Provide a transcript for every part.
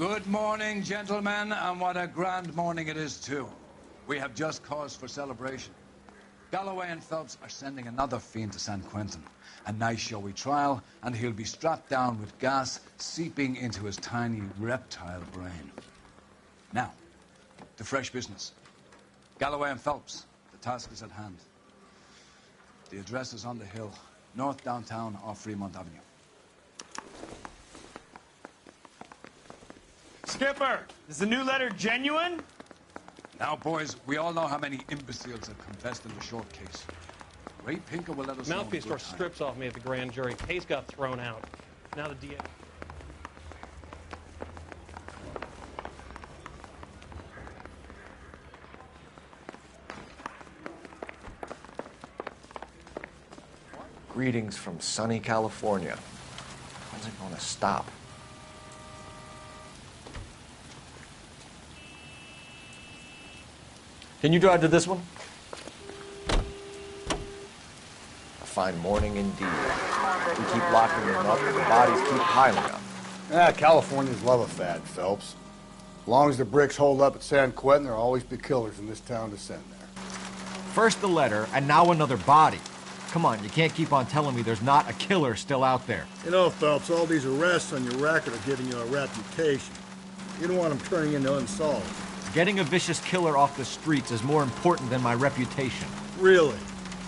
Good morning, gentlemen, and what a grand morning it is, too. We have just cause for celebration. Galloway and Phelps are sending another fiend to San Quentin. A nice showy trial, and he'll be strapped down with gas seeping into his tiny reptile brain. Now, to fresh business. Galloway and Phelps, the task is at hand. The address is on the hill, north downtown off Fremont Avenue. Skipper, is the new letter genuine? Now, boys, we all know how many imbeciles have confessed in the short case. Ray Pinker will let us know. Mouthpiece tore strips off me at the grand jury. Case got thrown out. Now the DA. Greetings from sunny California. When's it going to stop? Can you drive to this one? A fine morning indeed. We keep locking them up, and the bodies keep piling up. Californians love a fad, Phelps. As long as the bricks hold up at San Quentin, there'll always be killers in this town to send there. First the letter, and now another body. Come on, you can't keep on telling me there's not a killer still out there. You know, Phelps, all these arrests on your record are giving you a reputation. You don't want them turning into unsolved. Getting a vicious killer off the streets is more important than my reputation. Really?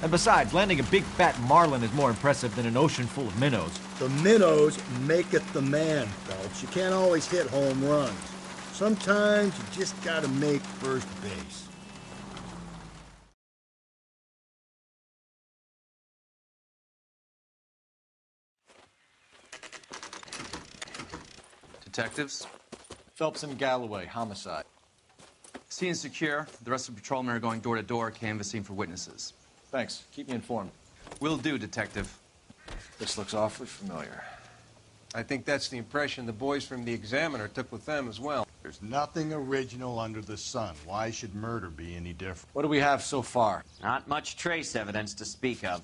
And besides, landing a big fat marlin is more impressive than an ocean full of minnows. The minnows make it the man, Phelps. You can't always hit home runs. Sometimes you just gotta make first base. Detectives? Phelps and Galloway, homicide. Scene secure. The rest of the patrolmen are going door to door, canvassing for witnesses. Thanks. Keep me informed. Will do, Detective. This looks awfully familiar. I think that's the impression the boys from the Examiner took with them as well. There's nothing original under the sun. Why should murder be any different? What do we have so far? Not much trace evidence to speak of.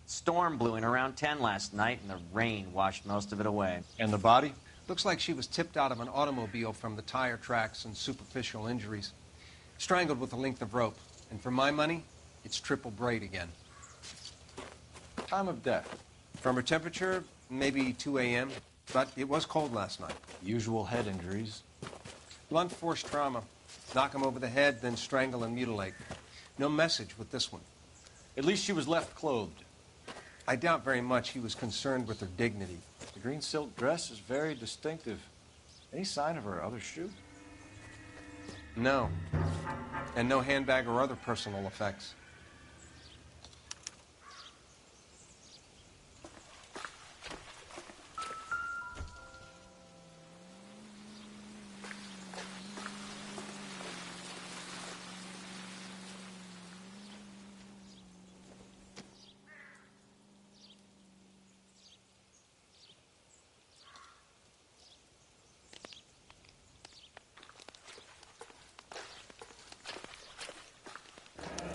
Storm blew in around 10 last night, and the rain washed most of it away. And the body? Looks like she was tipped out of an automobile from the tire tracks and superficial injuries. Strangled with a length of rope. And for my money, it's triple braid again. Time of death? From her temperature, maybe 2 a.m., but it was cold last night. Usual head injuries. Blunt force trauma. Knock him over the head, then strangle and mutilate. No message with this one. At least she was left clothed. I doubt very much he was concerned with her dignity. The green silk dress is very distinctive. Any sign of her other shoe? No. And no handbag or other personal effects.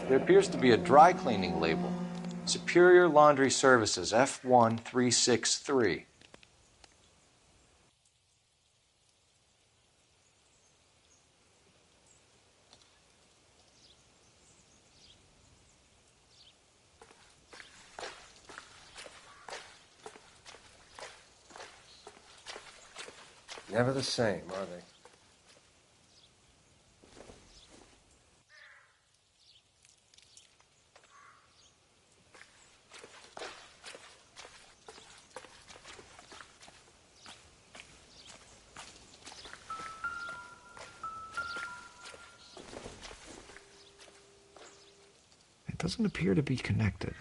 There appears to be a dry cleaning label. Superior Laundry Services, F1363. Never the same, are they? It doesn't appear to be connected.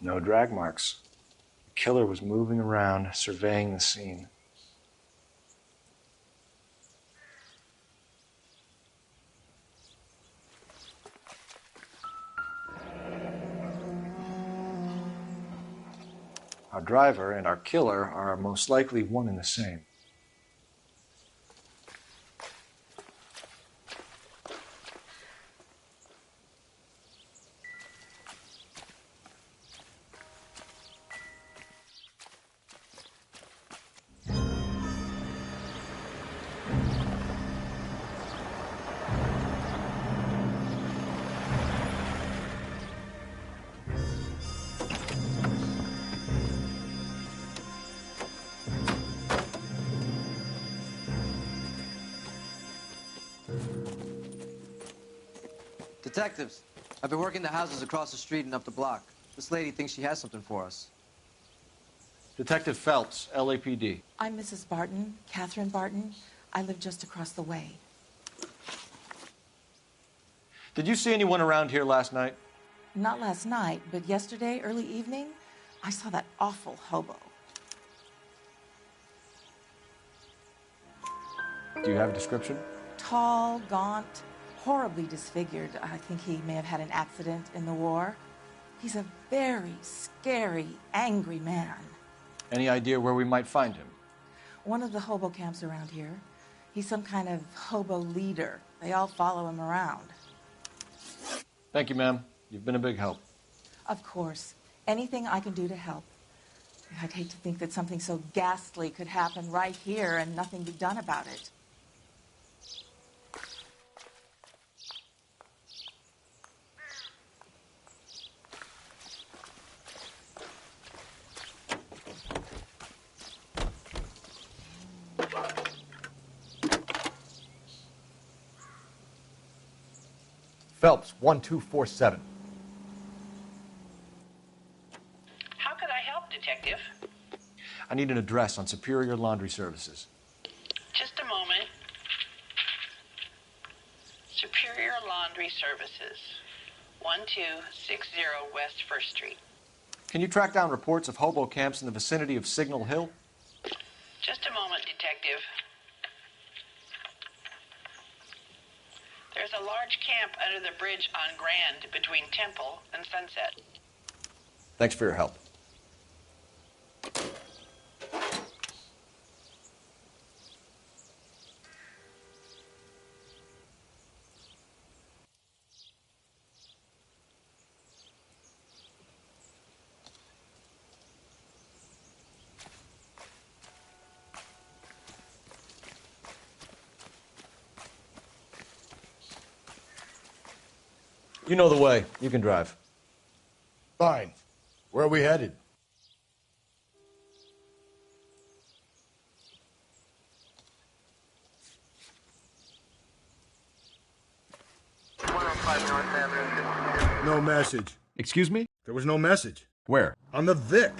No drag marks. The killer was moving around, surveying the scene. Our driver and our killer are most likely one and the same. Detectives, I've been working the houses across the street and up the block. This lady thinks she has something for us. Detective Phelps, LAPD. I'm Mrs. Barton, Catherine Barton. I live just across the way. Did you see anyone around here last night? Not last night, but yesterday, early evening, I saw that awful hobo. Do you have a description? Tall, gaunt, horribly disfigured. I think he may have had an accident in the war. He's a very scary, angry man. Any idea where we might find him? One of the hobo camps around here. He's some kind of hobo leader. They all follow him around. Thank you, ma'am. You've been a big help. Of course. Anything I can do to help. I'd hate to think that something so ghastly could happen right here and nothing be done about it. Phelps, 1247. How could I help, Detective? I need an address on Superior Laundry Services. Just a moment. Superior Laundry Services, 1260 West 1st Street. Can you track down reports of hobo camps in the vicinity of Signal Hill? Just a moment, Detective. There's a large camp under the bridge on Grand between Temple and Sunset. Thanks for your help. You know the way. You can drive. Fine. Where are we headed? No message. Excuse me? There was no message. Where? On the Vic.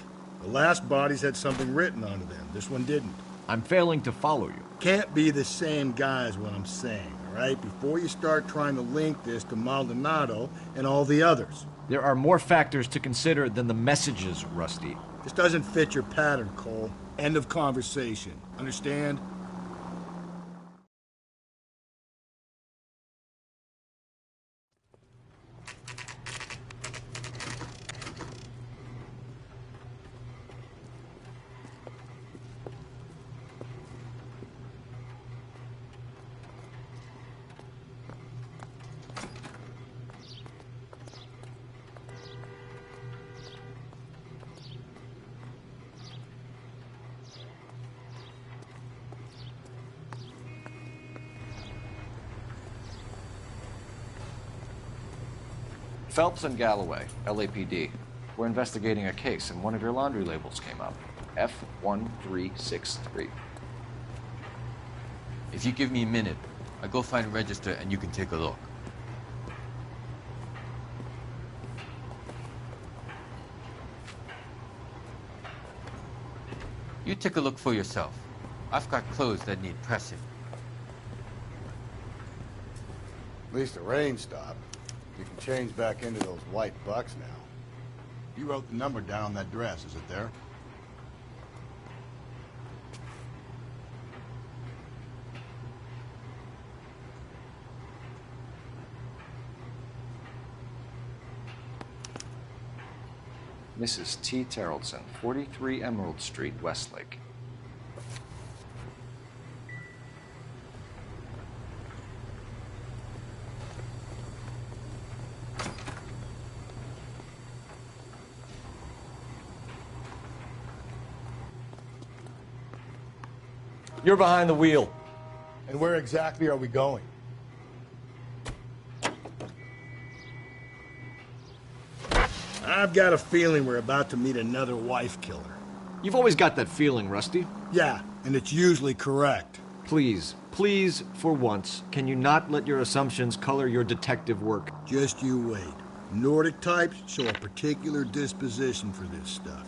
The last bodies had something written onto them. This one didn't. I'm failing to follow you. Can't be the same guy is what I'm saying, all right? Before you start trying to link this to Maldonado and all the others. There are more factors to consider than the messages, Rusty. This doesn't fit your pattern, Cole. End of conversation. Understand? Phelps and Galloway, LAPD. We're investigating a case, and one of your laundry labels came up. F1363. If you give me a minute, I'll go find a register and you can take a look. You take a look for yourself. I've got clothes that need pressing. At least the rain stopped. You can change back into those white bucks now. You wrote the number down on that dress, is it there? Mrs. T. Terrellson, 43 Emerald Street, Westlake. You're behind the wheel. And where exactly are we going? I've got a feeling we're about to meet another wife killer. You've always got that feeling, Rusty. Yeah, and it's usually correct. Please, please, for once, can you not let your assumptions color your detective work? Just you wait. Nordic types show a particular disposition for this stuff.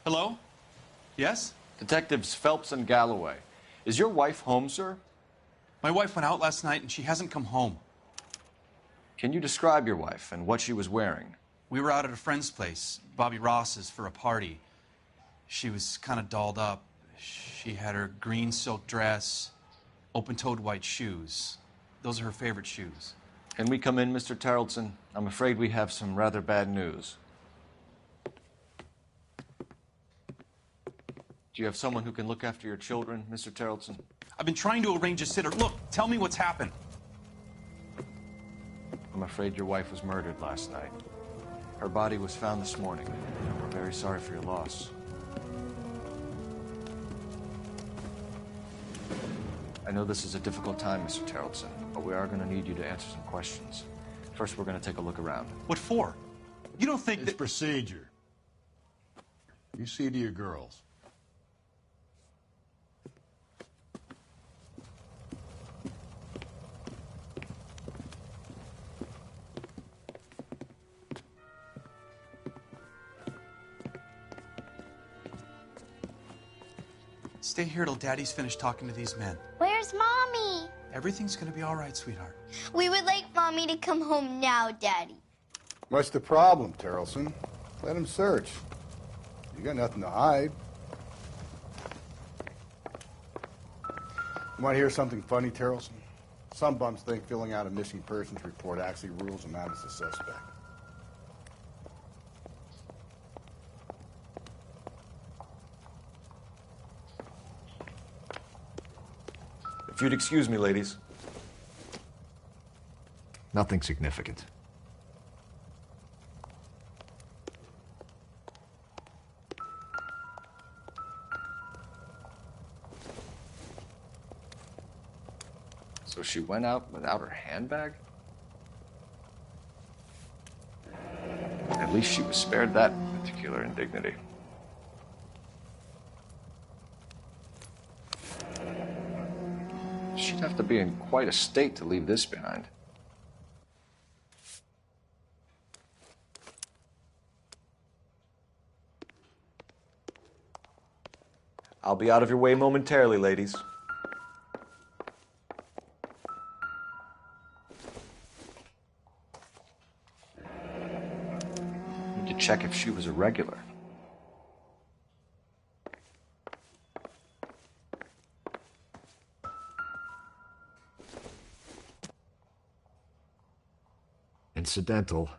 Hello? Yes? Detectives Phelps and Galloway. Is your wife home, sir? My wife went out last night and she hasn't come home. Can you describe your wife and what she was wearing? We were out at a friend's place, Bobby Ross's, for a party. She was kind of dolled up. She had her green silk dress, open-toed white shoes. Those are her favorite shoes. Can we come in, Mr. Tarleton? I'm afraid we have some rather bad news. Do you have someone who can look after your children, Mr. Tarleton? I've been trying to arrange a sitter. Look, tell me what's happened. I'm afraid your wife was murdered last night. Her body was found this morning. We're very sorry for your loss. I know this is a difficult time, Mr. Tarleton, but we are going to need you to answer some questions. First, we're going to take a look around. What for? You don't think It's procedure. You see to your girls. Stay here till Daddy's finished talking to these men. Where's Mommy? Everything's gonna be all right, sweetheart. We would like Mommy to come home now, Daddy. What's the problem, Tarleton? Let him search. You got nothing to hide. You want to hear something funny, Tarleton? Some bums think filling out a missing persons report actually rules them out as a suspect. If you'd excuse me, ladies. Nothing significant. So she went out without her handbag? At least she was spared that particular indignity. She'd have to be in quite a state to leave this behind. I'll be out of your way momentarily, ladies. Need to check if she was a regular. Incidental.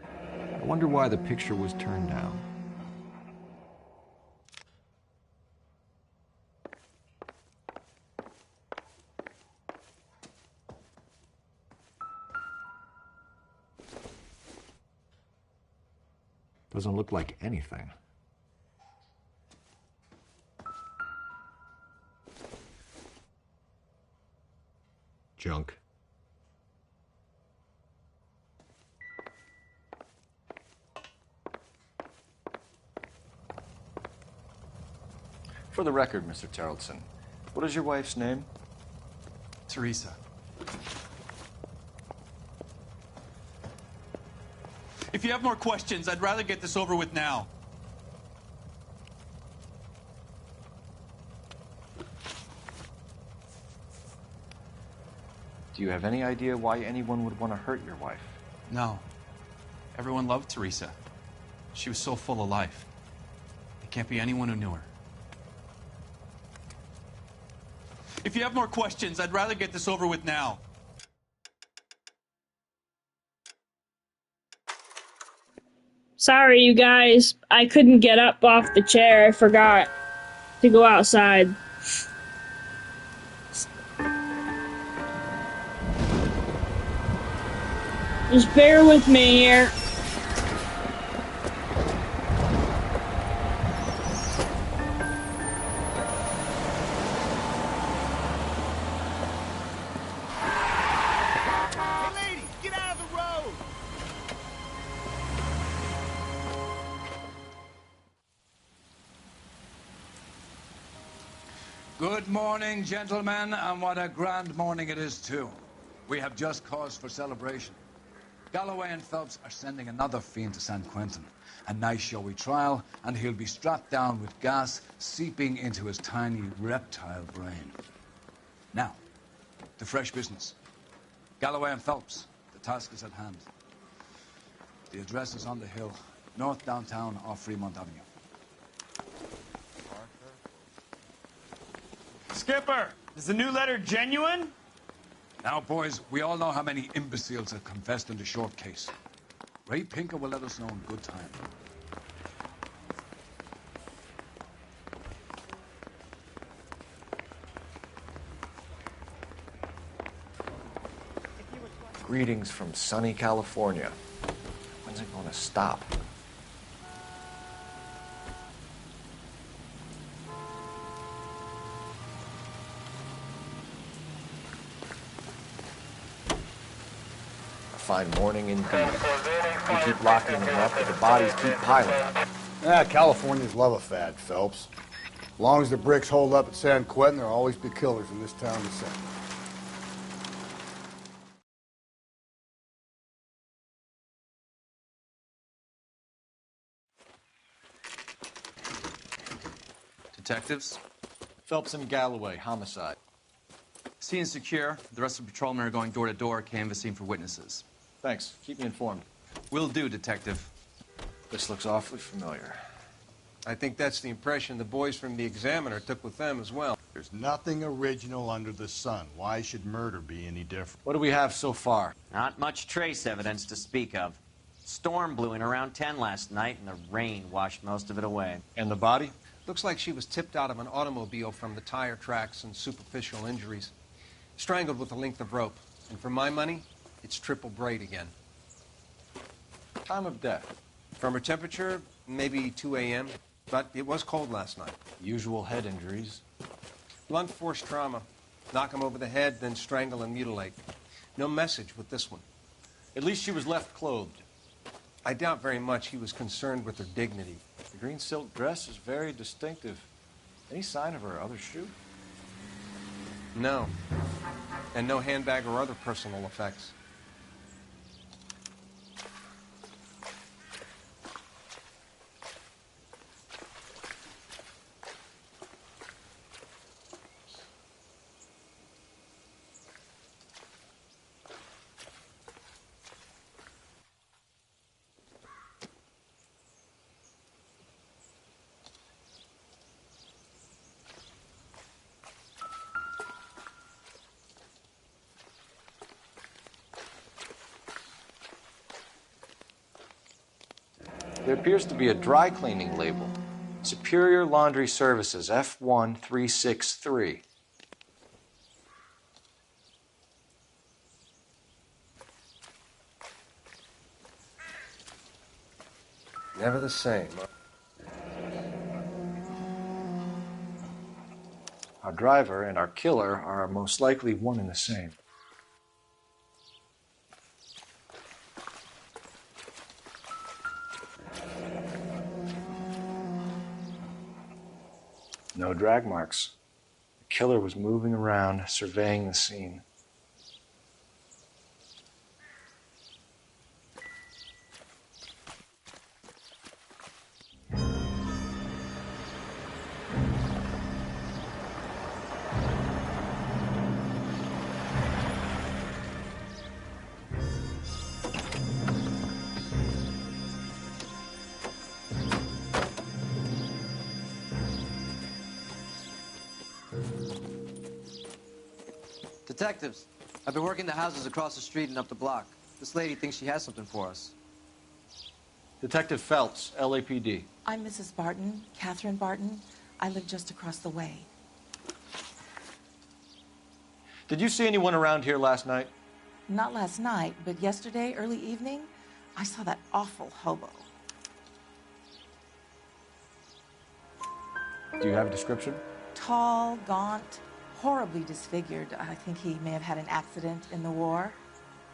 I wonder why the picture was turned down. Doesn't look like anything. Junk. For the record, Mr. Tarleton, what is your wife's name? Teresa. If you have more questions, I'd rather get this over with now. Do you have any idea why anyone would want to hurt your wife? No. Everyone loved Teresa. She was so full of life. There can't be anyone who knew her. If you have more questions, I'd rather get this over with now. Sorry, you guys. I couldn't get up off the chair. I forgot to go outside. Just bear with me here. Good morning, gentlemen, and what a grand morning it is, too. We have just cause for celebration. Galloway and Phelps are sending another fiend to San Quentin. A nice showy trial, and he'll be strapped down with gas seeping into his tiny reptile brain. Now, to fresh business. Galloway and Phelps, the task is at hand. The address is on the hill, north downtown off Fremont Avenue. Skipper, is the new letter genuine? Now, boys, we all know how many imbeciles have confessed in the short case. Ray Pinker will let us know in good time. Greetings from sunny California. When's it going to stop? Fine morning indeed. We keep locking them up, but the bodies keep piling. Californians love a fad, Phelps. As long as the bricks hold up at San Quentin, there'll always be killers in this town to send. Detectives? Phelps and Galloway, homicide. Scene secure. The rest of the patrolmen are going door to door, canvassing for witnesses. Thanks. Keep me informed. Will do, Detective. This looks awfully familiar. I think that's the impression the boys from the Examiner took with them as well. There's nothing original under the sun. Why should murder be any different? What do we have so far? Not much trace evidence to speak of. Storm blew in around 10 last night, and the rain washed most of it away. And the body? Looks like she was tipped out of an automobile from the tire tracks and superficial injuries. Strangled with a length of rope. And for my money, it's triple braid again. Time of death? From her temperature, maybe 2 a.m., but it was cold last night. Usual head injuries? Blunt force trauma. Knock him over the head, then strangle and mutilate. No message with this one. At least she was left clothed. I doubt very much he was concerned with her dignity. The green silk dress is very distinctive. Any sign of her other shoe? No. And no handbag or other personal effects. There appears to be a dry cleaning label. Superior Laundry Services, F1363. Never the same. Our driver and our killer are most likely one and the same. No drag marks. The killer was moving around, surveying the scene. Detectives, I've been working the houses across the street and up the block. This lady thinks she has something for us. Detective Phelps, LAPD. I'm Mrs. Barton, Catherine Barton. I live just across the way. Did you see anyone around here last night? Not last night, but yesterday, early evening, I saw that awful hobo. Do you have a description? Tall, gaunt, horribly disfigured. I think he may have had an accident in the war.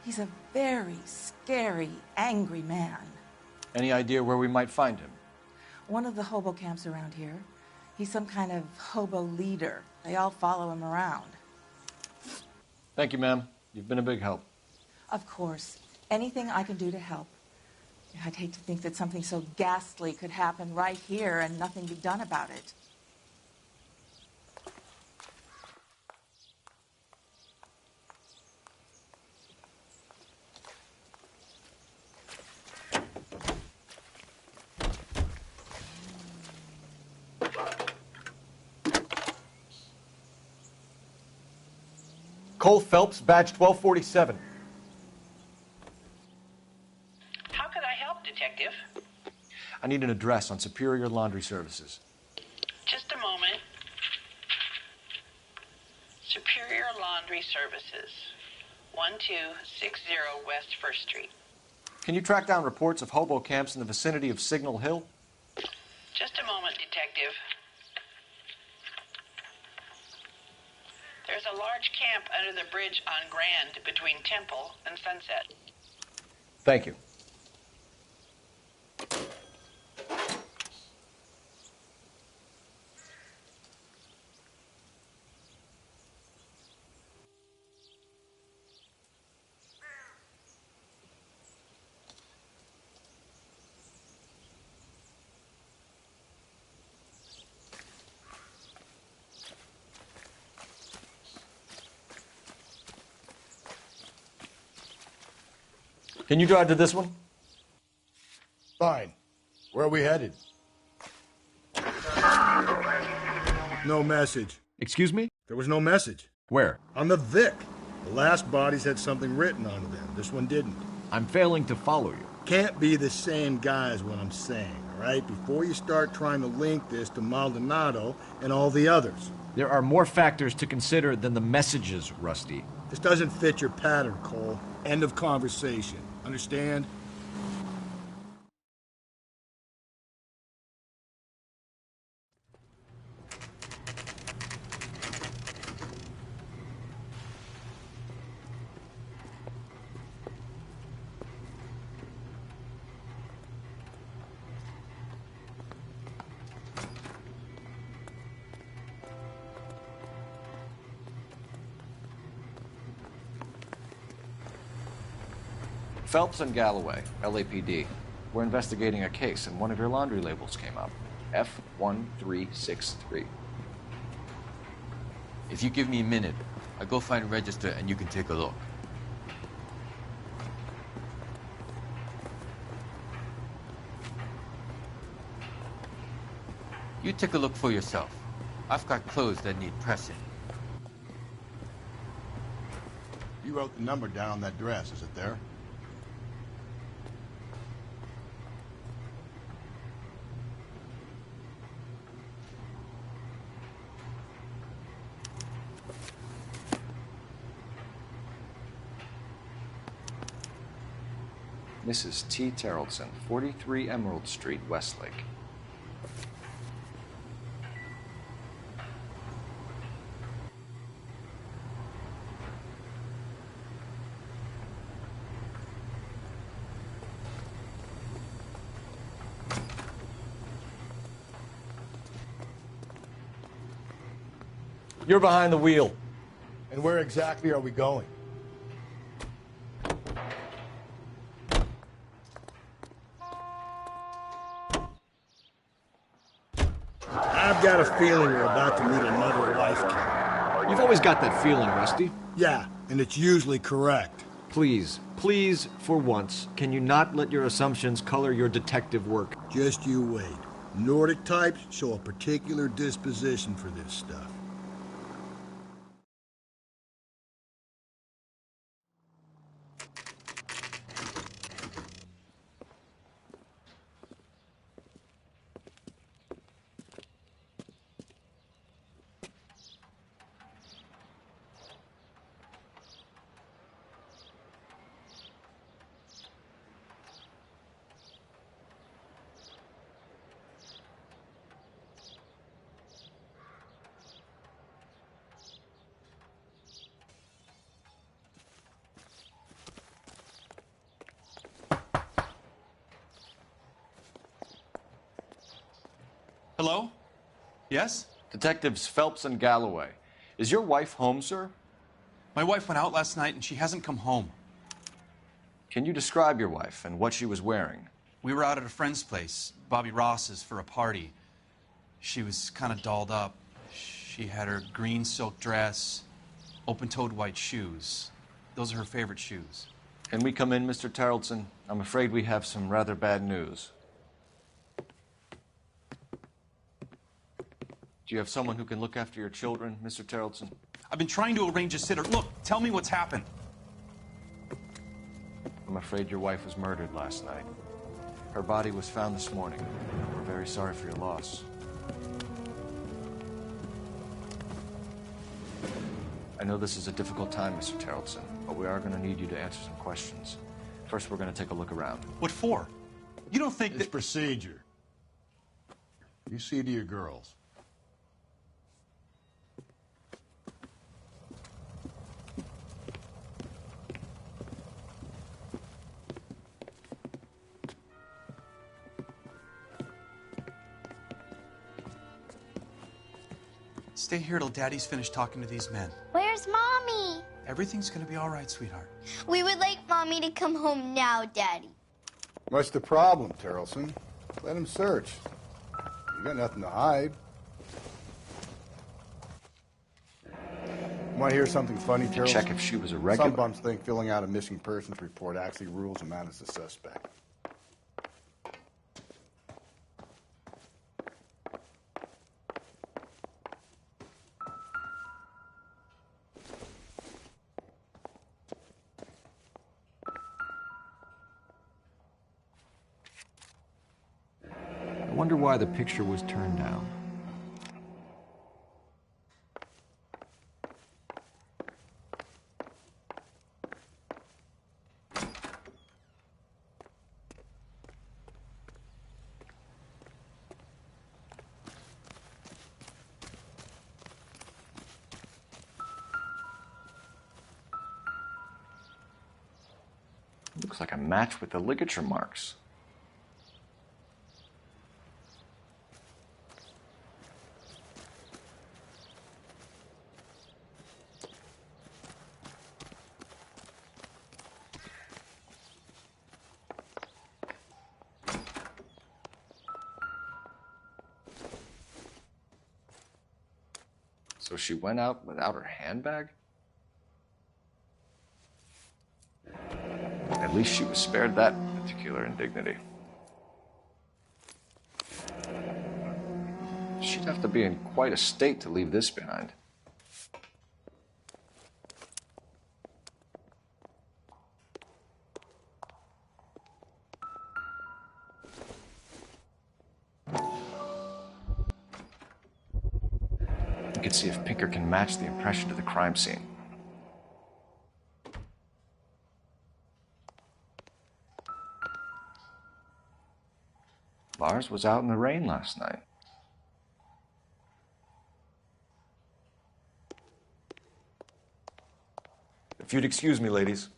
He's a very scary, angry man. Any idea where we might find him? One of the hobo camps around here. He's some kind of hobo leader. They all follow him around. Thank you, ma'am. You've been a big help. Of course. Anything I can do to help. I'd hate to think that something so ghastly could happen right here and nothing be done about it. Cole Phelps, badge 1247. How could I help, Detective? I need an address on Superior Laundry Services. Just a moment. Superior Laundry Services, 1260 West 1st Street. Can you track down reports of hobo camps in the vicinity of Signal Hill? Just a moment, Detective. There's a large camp under the bridge on Grand between Temple and Sunset. Thank you. Can you drive to this one? Fine. Where are we headed? No message. Excuse me? There was no message. Where? On the Vic. The last bodies had something written on them. This one didn't. I'm failing to follow you. Can't be the same guy is what I'm saying, all right? Before you start trying to link this to Maldonado and all the others. There are more factors to consider than the messages, Rusty. This doesn't fit your pattern, Cole. End of conversation. Understand? Phelps and Galloway, LAPD. We're investigating a case, and one of your laundry labels came up. F1363. If you give me a minute, I'll go find a register and you can take a look. You take a look for yourself. I've got clothes that need pressing. You wrote the number down on that dress. Is it there? Mrs. T. Terrellson, 43 Emerald Street, Westlake. You're behind the wheel. And where exactly are we going? I've got a feeling we're about to meet another life killer. You've always got that feeling, Rusty. Yeah, and it's usually correct. Please, for once, can you not let your assumptions color your detective work? Just you wait. Nordic types show a particular disposition for this stuff. Hello? Yes? Detectives Phelps and Galloway. Is your wife home, sir? My wife went out last night and she hasn't come home. Can you describe your wife and what she was wearing? We were out at a friend's place, Bobby Ross's, for a party. She was kind of dolled up. She had her green silk dress, open-toed white shoes. Those are her favorite shoes. Can we come in, Mr. Tarleton? I'm afraid we have some rather bad news. Do you have someone who can look after your children, Mr. Tarleton? I've been trying to arrange a sitter. Look, tell me what's happened. I'm afraid your wife was murdered last night. Her body was found this morning. We're very sorry for your loss. I know this is a difficult time, Mr. Tarleton, but we are going to need you to answer some questions. First, we're going to take a look around. What for? You don't think It's procedure. You see to your girls. Stay here till Daddy's finished talking to these men. Where's Mommy? Everything's gonna be all right, sweetheart. We would like Mommy to come home now, Daddy. What's the problem, Tarleton? Let him search. You got nothing to hide. Want to hear something funny, Tarleton? Check if she was a regular. Some bums think filling out a missing persons report actually rules him out as a suspect. I wonder why the picture was turned down. Looks like a match with the ligature marks. So she went out without her handbag? At least she was spared that particular indignity. She'd have to be in quite a state to leave this behind. We could see if Pinker can match the impression to the crime scene. Lars was out in the rain last night. If you'd excuse me, ladies.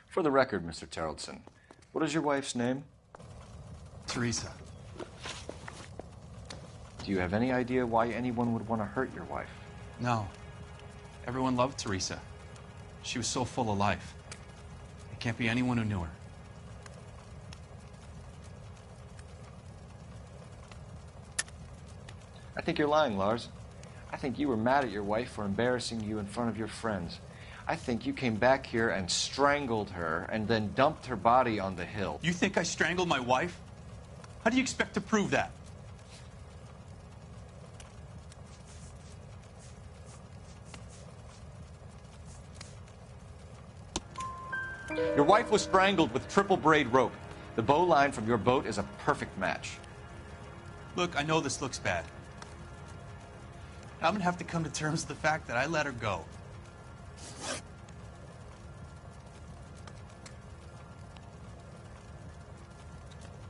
For the record, Mr. Tarleton, what is your wife's name? Teresa. Do you have any idea why anyone would want to hurt your wife? No. Everyone loved Teresa. She was so full of life. It can't be anyone who knew her. I think you're lying, Lars. I think you were mad at your wife for embarrassing you in front of your friends. I think you came back here and strangled her and then dumped her body on the hill. You think I strangled my wife? How do you expect to prove that? Your wife was strangled with triple braid rope. The bow line from your boat is a perfect match. Look, I know this looks bad. I'm gonna have to come to terms with the fact that I let her go.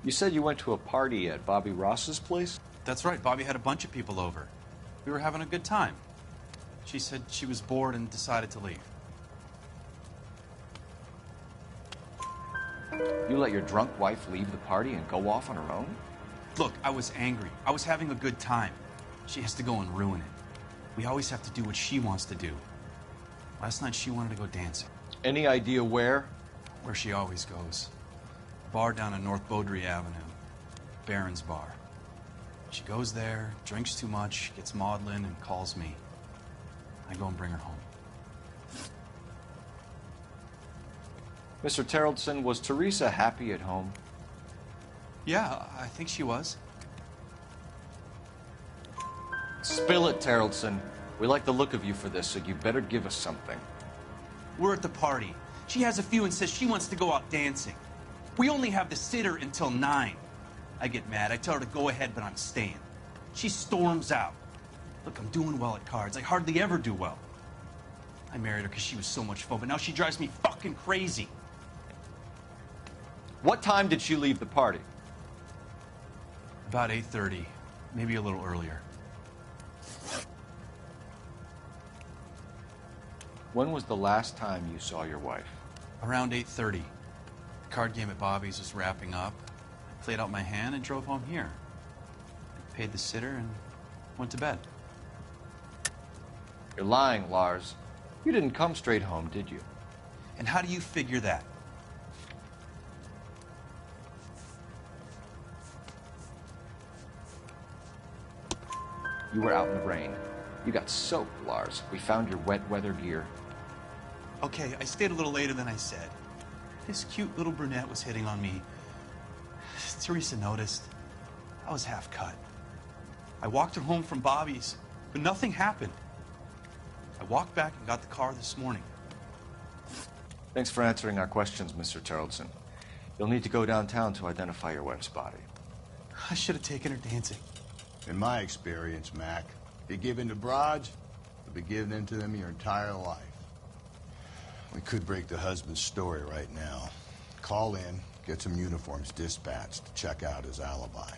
You said you went to a party at Bobby Ross's place? That's right. Bobby had a bunch of people over. We were having a good time. She said she was bored and decided to leave. You let your drunk wife leave the party and go off on her own? Look, I was angry. I was having a good time. She has to go and ruin it. We always have to do what she wants to do. Last night she wanted to go dancing. Any idea where? Where she always goes. A bar down on North Beaudry Avenue. Barron's Bar. She goes there, drinks too much, gets maudlin, and calls me. I go and bring her home. Mr. Terrellson, was Teresa happy at home? Yeah, I think she was. Spill it, Terrellson. We like the look of you for this, so you better give us something. We're at the party. She has a few and says she wants to go out dancing. We only have the sitter until 9. I get mad. I tell her to go ahead, but I'm staying. She storms out. Look, I'm doing well at cards. I hardly ever do well. I married her because she was so much fun, but now she drives me fucking crazy. What time did she leave the party? About 8:30, maybe a little earlier. When was the last time you saw your wife? Around 8:30. The card game at Bobby's was wrapping up. I played out my hand and drove home here. I paid the sitter and went to bed. You're lying, Lars. You didn't come straight home, did you? And how do you figure that? You were out in the rain. You got soaked, Lars. We found your wet weather gear. Okay, I stayed a little later than I said. This cute little brunette was hitting on me. Teresa noticed. I was half cut. I walked her home from Bobby's, but nothing happened. I walked back and got the car this morning. Thanks for answering our questions, Mr. Terrellson. You'll need to go downtown to identify your wife's body. I should have taken her dancing. In my experience, Mac, you give in to broads, you'll be giving in to them your entire life. We could break the husband's story right now. Call in, get some uniforms dispatched to check out his alibi.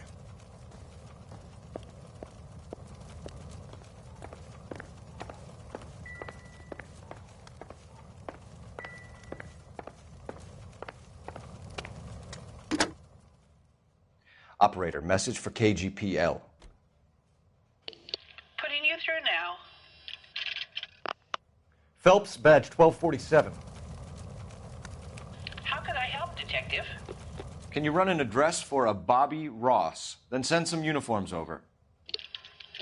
Operator, message for KGPL. Putting you through now. Phelps, badge 1247. How could I help, Detective? Can you run an address for a Bobby Ross? Then send some uniforms over.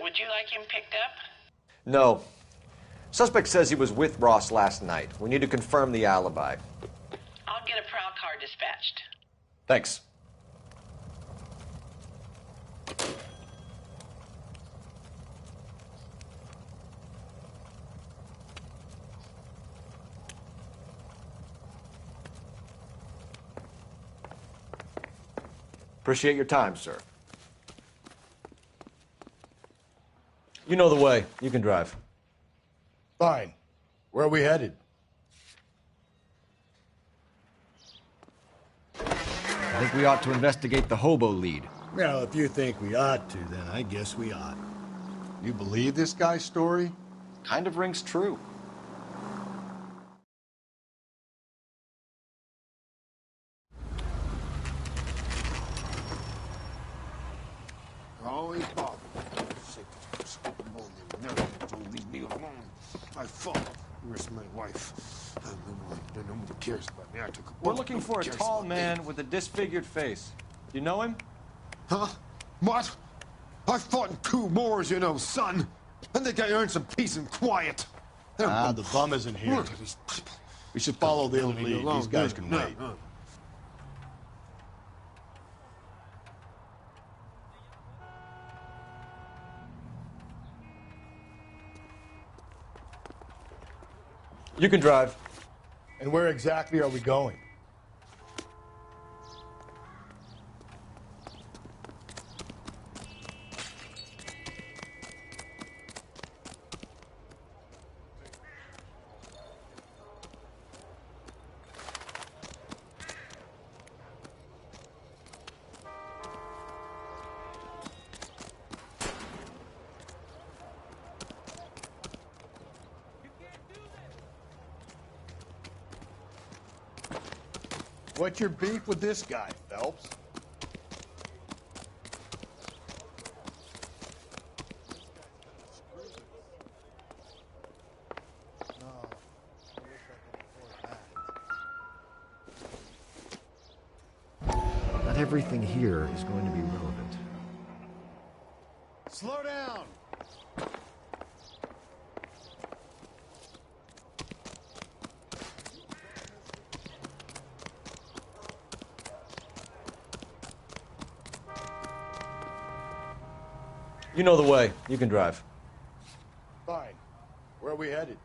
Would you like him picked up? No. Suspect says he was with Ross last night. We need to confirm the alibi. I'll get a prowl car dispatched. Thanks. Appreciate your time, sir. You know the way. You can drive. Fine. Where are we headed? I think we ought to investigate the hobo lead. Well, if you think we ought to, then I guess we ought. You believe this guy's story? Kind of rings true. Always bother. Leave me alone. My fault. Where's my wife? No one cares about me. I took a We're looking for a tall man with a disfigured face. You know him? Huh? What? I fought in 2 wars, you know, son. I think I earned some peace and quiet. The bum isn't here. We should follow the lead. These guys can wait. You can drive. And where exactly are we going? What's your beef with this guy, Phelps? Not everything here is going to be relevant. Slow down! You know the way. You can drive. Fine. Where are we headed?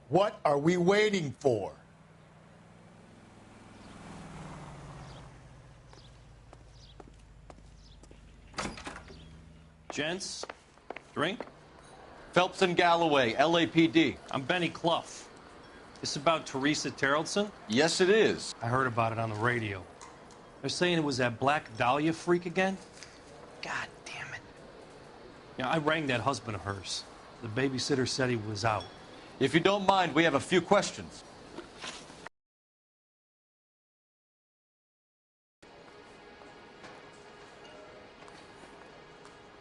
What are we waiting for? Gents, drink? Phelps and Galloway, LAPD. I'm Benny Clough. This about Teresa Terrellson? Yes, it is. I heard about it on the radio. They're saying it was that Black Dahlia freak again? God damn it. You know, I rang that husband of hers. The babysitter said he was out. If you don't mind, we have a few questions.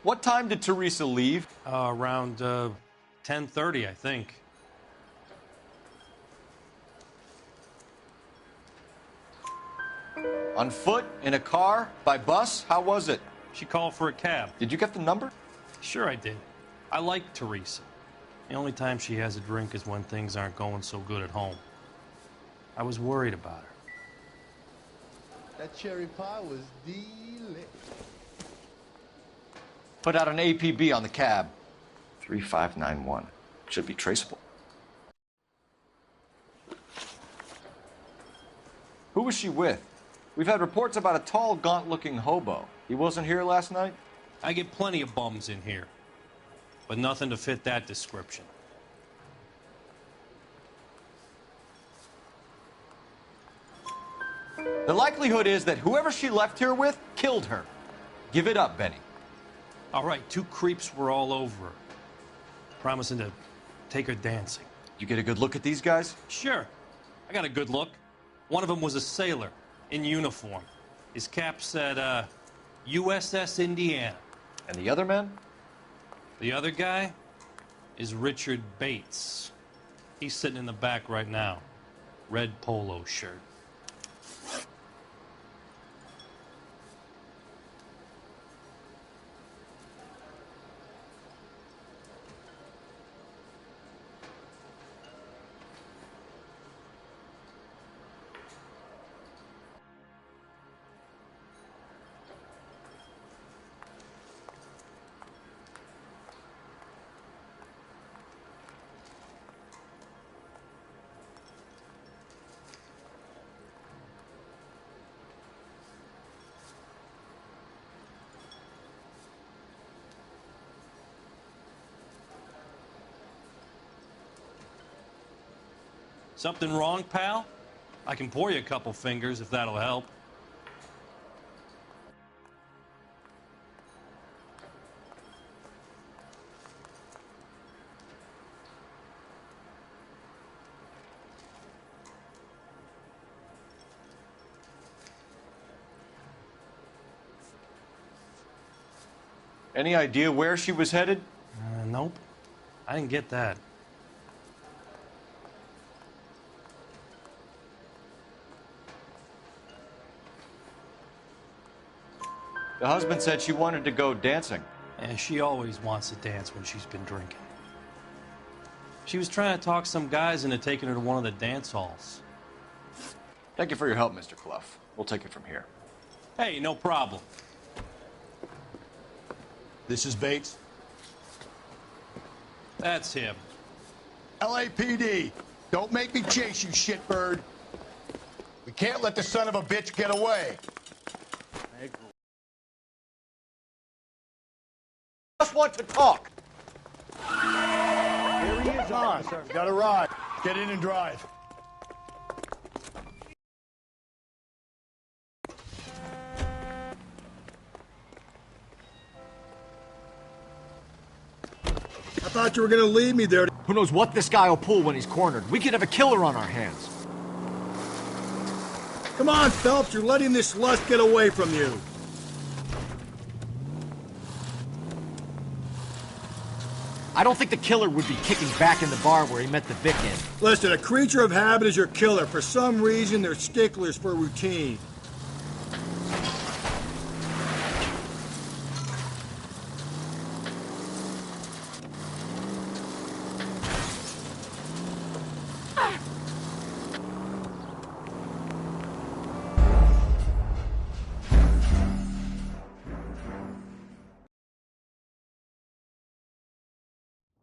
What time did Teresa leave? Around 10:30, I think. On foot? In a car? By bus? How was it? She called for a cab. Did you get the number? Sure I did. I like Teresa. The only time she has a drink is when things aren't going so good at home. I was worried about her. That cherry pie was delicious. Put out an APB on the cab. 3591. Should be traceable. Who was she with? We've had reports about a tall, gaunt-looking hobo. He wasn't here last night? I get plenty of bums in here, but nothing to fit that description. The likelihood is that whoever she left here with killed her. Give it up, Benny. All right, two creeps were all over her, promising to take her dancing. You get a good look at these guys? Sure. I got a good look. One of them was a sailor in uniform. His cap said, USS Indiana. And the other man? The other guy is Richard Bates. He's sitting in the back right now. Red polo shirt. Something wrong, pal? I can pour you a couple fingers if that'll help. Any idea where she was headed? Nope. I didn't get that. The husband said she wanted to go dancing. And she always wants to dance when she's been drinking. She was trying to talk some guys into taking her to one of the dance halls. Thank you for your help, Mr. Clough. We'll take it from here. Hey, no problem. This is Bates. That's him. LAPD, don't make me chase you, shitbird. We can't let the son of a bitch get away. Just want to talk. Here he is, officer. Got a ride. Get in and drive. I thought you were gonna leave me there. Who knows what this guy will pull when he's cornered? We could have a killer on our hands. Come on, Phelps, you're letting this lust get away from you. I don't think the killer would be kicking back in the bar where he met the Vic in. Listen, a creature of habit is your killer. For some reason, they're sticklers for routine.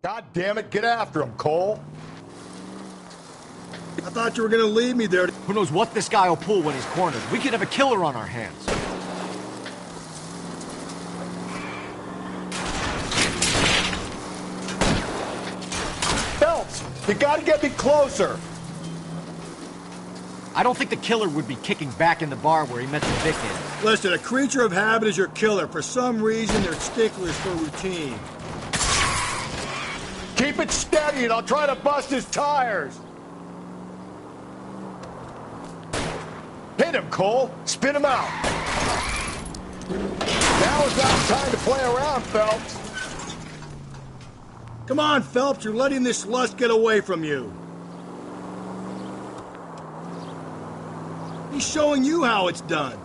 God damn it, get after him, Cole. I thought you were gonna leave me there. Who knows what this guy will pull when he's cornered? We could have a killer on our hands. Phelps, you gotta get me closer. I don't think the killer would be kicking back in the bar where he met the Vic in. Listen, a creature of habit is your killer. For some reason, they're sticklers for routine. Keep it steady and I'll try to bust his tires. Hit him, Cole. Spin him out. Now is not time to play around, Phelps. Come on, Phelps, you're letting this lust get away from you. He's showing you how it's done.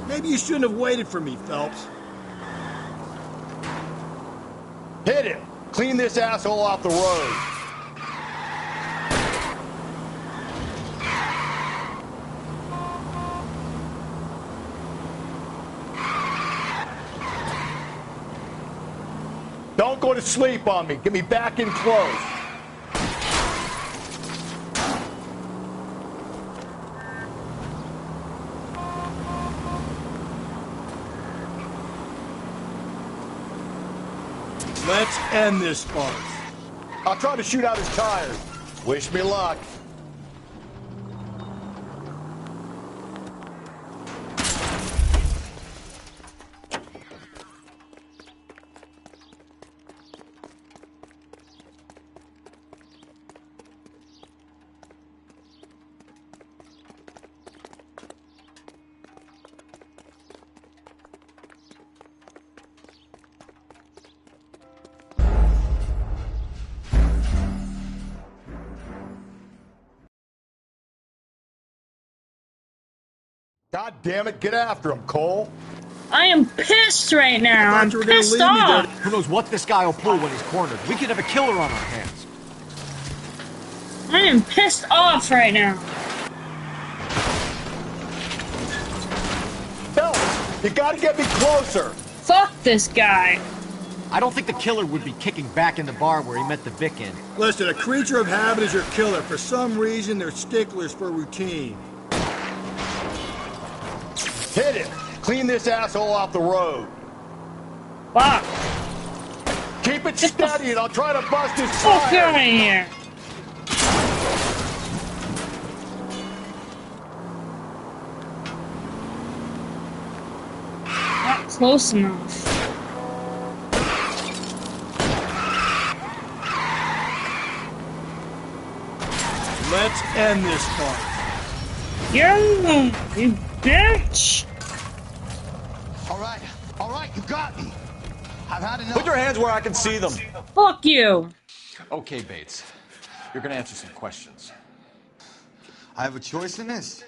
Maybe you shouldn't have waited for me, Phelps. Hit him. Clean this asshole off the road. Don't go to sleep on me. Get me back in close. Let's end this farce. I'll try to shoot out his tires. Wish me luck. God damn it, get after him, Cole. I am pissed right now. I'm pissed off. Who knows what this guy will pull when he's cornered? We could have a killer on our hands. I am pissed off right now. Phelps, you gotta get me closer. Fuck this guy. I don't think the killer would be kicking back in the bar where he met the Vic in. Listen, a creature of habit is your killer. For some reason, they're sticklers for routine. Hit him. Clean this asshole off the road. Fuck. Keep it steady and I'll try to bust his Fuck tires. out of here. Not close enough. Let's end this farce. You bitch! All right, you got me. I've had enough. Put your hands where I can see them. Fuck you! Okay, Bates. You're gonna answer some questions. I have a choice in this.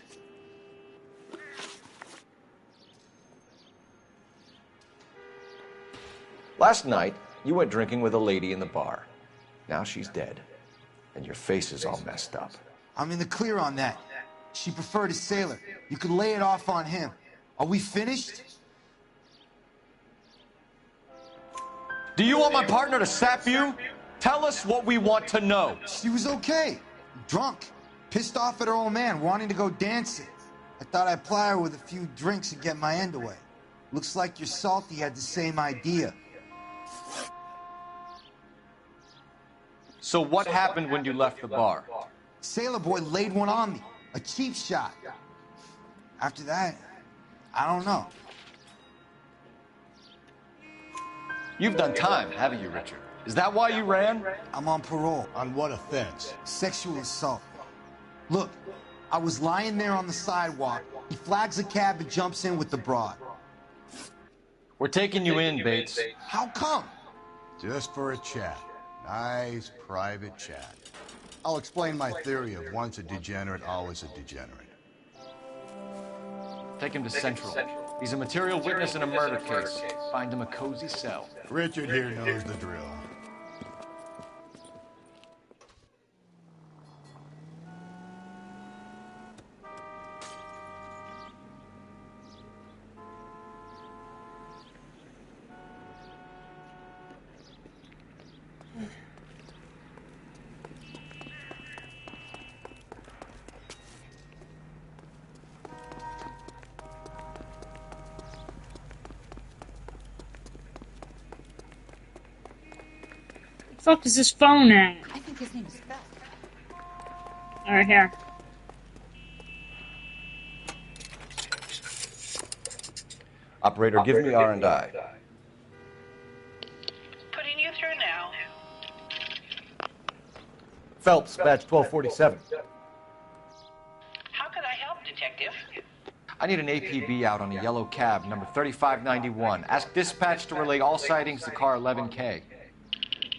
Last night, you went drinking with a lady in the bar. Now she's dead, and your face is all messed up. I'm in the clear on that. She preferred a sailor. You could lay it off on him. Are we finished? Do you want my partner to sap you? Tell us what we want to know. She was okay. Drunk. Pissed off at her old man, wanting to go dancing. I thought I'd ply her with a few drinks and get my end away. Looks like your Salty had the same idea. So what happened when you left the bar? Sailor boy laid one on me. A cheap shot. After that, I don't know. You've done time, haven't you, Richard? Is that why you ran? I'm on parole. On what offense? Sexual assault. Look, I was lying there on the sidewalk. He flags a cab and jumps in with the broad. We're taking you in, Bates. How come? Just for a chat. Nice private chat. I'll explain my theory of once a degenerate, always a degenerate. Take him to Central. He's a material witness in a murder case. Find him a cozy cell. Richard here knows the drill. The fuck is this phone at? I think his name is Phil. Alright, here. Operator, give me R&I. Putting you through now. Phelps, badge 1247. How could I help, Detective? I need an APB out on a yellow cab, number 3591. Ask dispatch to relay all sightings to car 11K.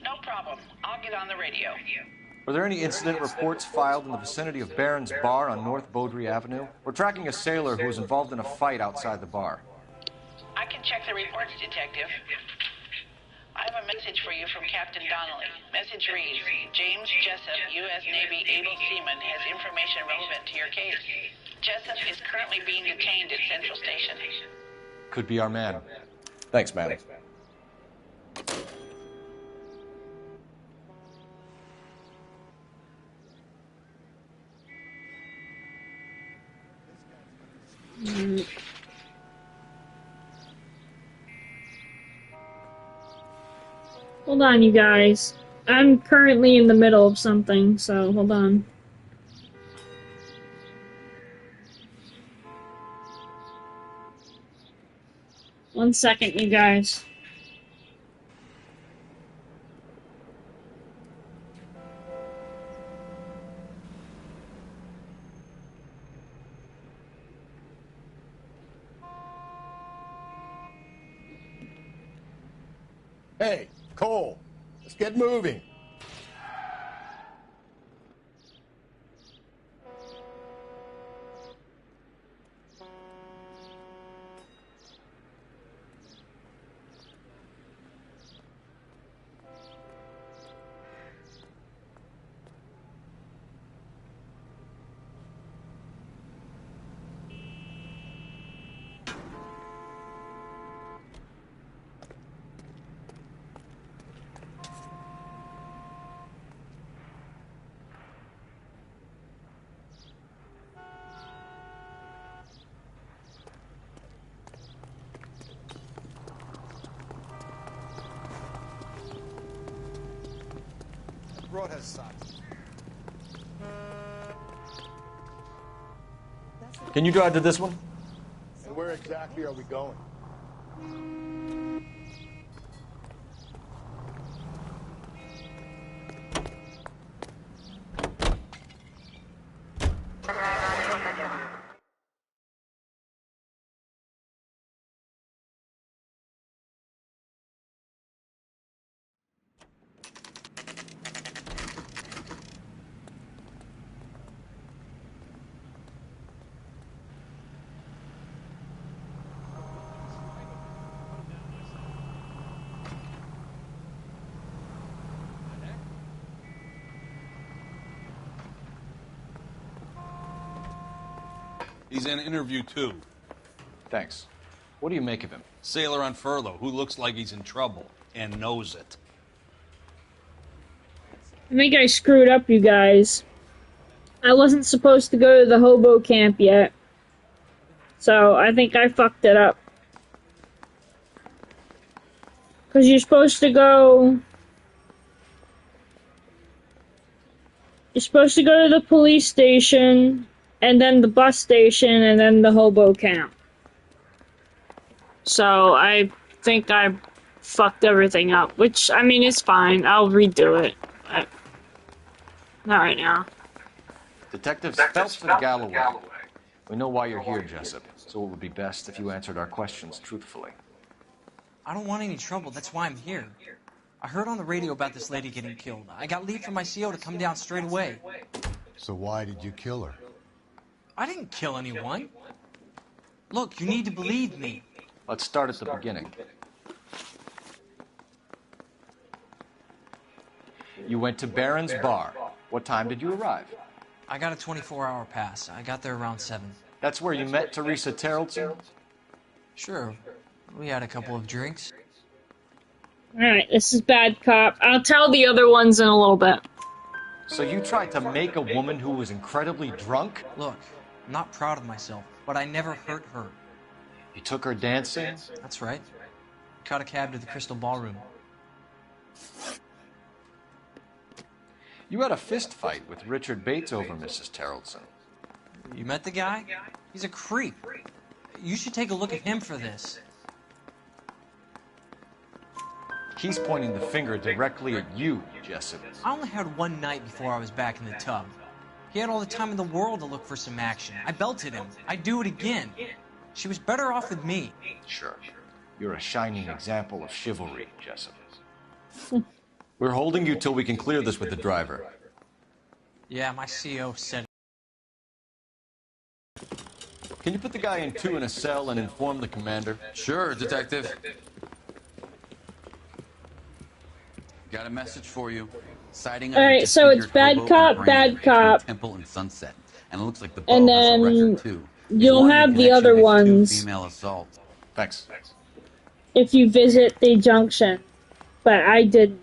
No problem. I'll get on the radio. Were there any incident reports filed in the vicinity of Barron's Bar on North Beaudry Avenue? We're tracking a sailor who was involved in a fight outside the bar. I can check the reports, Detective. I have a message for you from Captain Donnelly. Message reads, James Jessup, U.S. Navy able seaman, has information relevant to your case. Jessup is currently being detained at Central Station. Could be our man. Thanks, man. Hold on, you guys. I'm currently in the middle of something, so hold on. One second, you guys. Hey, Cole, let's get moving. Road has signs. Can you drive to this one? And where exactly are we going? He's in interview 2. Thanks. What do you make of him? Sailor on furlough who looks like he's in trouble and knows it. I think I screwed up, you guys. I wasn't supposed to go to the hobo camp yet. So, I think I fucked it up. Because you're supposed to go... You're supposed to go to the police station, and then the bus station, and then the hobo camp. So, I think I fucked everything up. Which, I mean, it's fine. I'll redo it. But not right now. Detectives Phelps and Galloway. We know why you're here, Jessup. So it would be best if you answered our questions truthfully. I don't want any trouble. That's why I'm here. I heard on the radio about this lady getting killed. I got leave from my CO to come down straight away. So why did you kill her? I didn't kill anyone. Look, you need to believe me. Let's start at the beginning. You went to Barron's Bar. What time did you arrive? I got a 24-hour pass. I got there around 7. That's where you met Teresa Terrelson? Sure. We had a couple of drinks. Alright, this is bad cop. I'll tell the other ones in a little bit. So you tried to make a woman who was incredibly drunk? Look, I'm not proud of myself, but I never hurt her. You took her dancing? That's right. Caught a cab to the Crystal Ballroom. You had a fist fight with Richard Bates over Mrs. Terrelson. You met the guy? He's a creep. You should take a look at him for this. He's pointing the finger directly at you, Jessup. I only had one night before I was back in the tub. He had all the time in the world to look for some action. I belted him. I'd do it again. She was better off with me. Sure. You're a shining example of chivalry, Jessup. We're holding you till we can clear this with the driver. Yeah, my CO said. Can you put the guy in 2 in a cell and inform the commander? Sure, Detective. Got a message for you. Sighting Alright, so it's bad cop, Temple and Sunset. And it looks like the and borough has a then record too. you'll have the other ones Female assault. Thanks. if you visit the junction, but I didn't.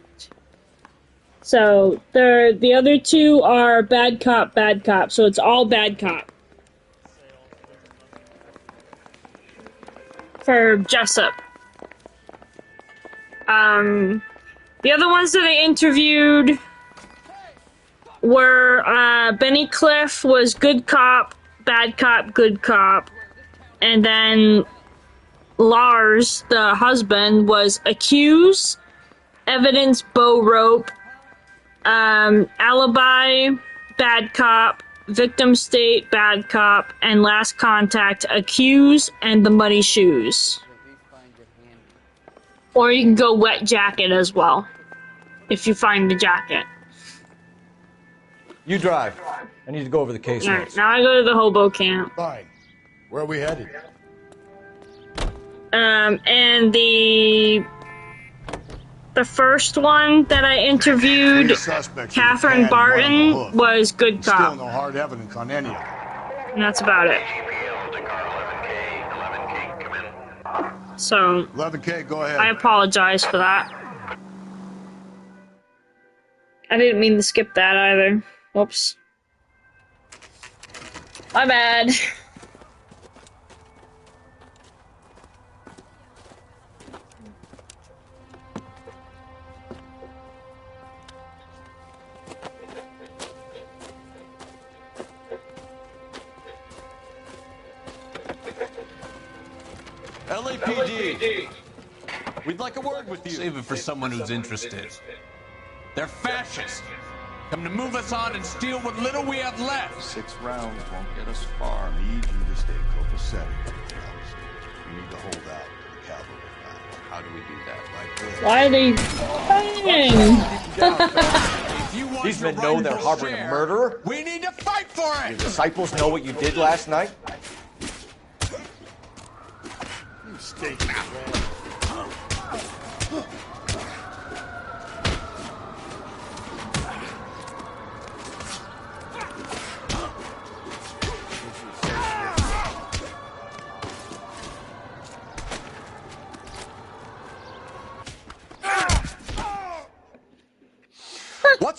So the other 2 are bad cop, so it's all bad cop. For Jessup. The other ones that I interviewed were Benny Cliff was good cop, good cop, and then Lars, the husband, was accused, evidence, bow rope, alibi, bad cop, victim state, bad cop, and last contact, accused, and the muddy shoes. Or you can go wet jacket as well, if you find the jacket. You drive. I need to go over the case Alright, notes. now I go to the hobo camp. Fine. Where are we headed? And the first one that I interviewed, Catherine Barton, was good Still cop. no hard evidence on any of them. And that's about it. So, 11K, go ahead. I apologize for that. I didn't mean to skip that either. Whoops. My bad. LAPD. We'd like a word with you. Save it for someone who's interested. They're fascists. Come to move us on and steal what little we have left. 6 rounds won't get us far. I need you to stay copacetic. We need to hold out to the cavalry. How do we do that? Like this. Why are they fighting? These men know they're harboring a murderer? We need to fight for it! Your disciples know what you did last night? You stink, man.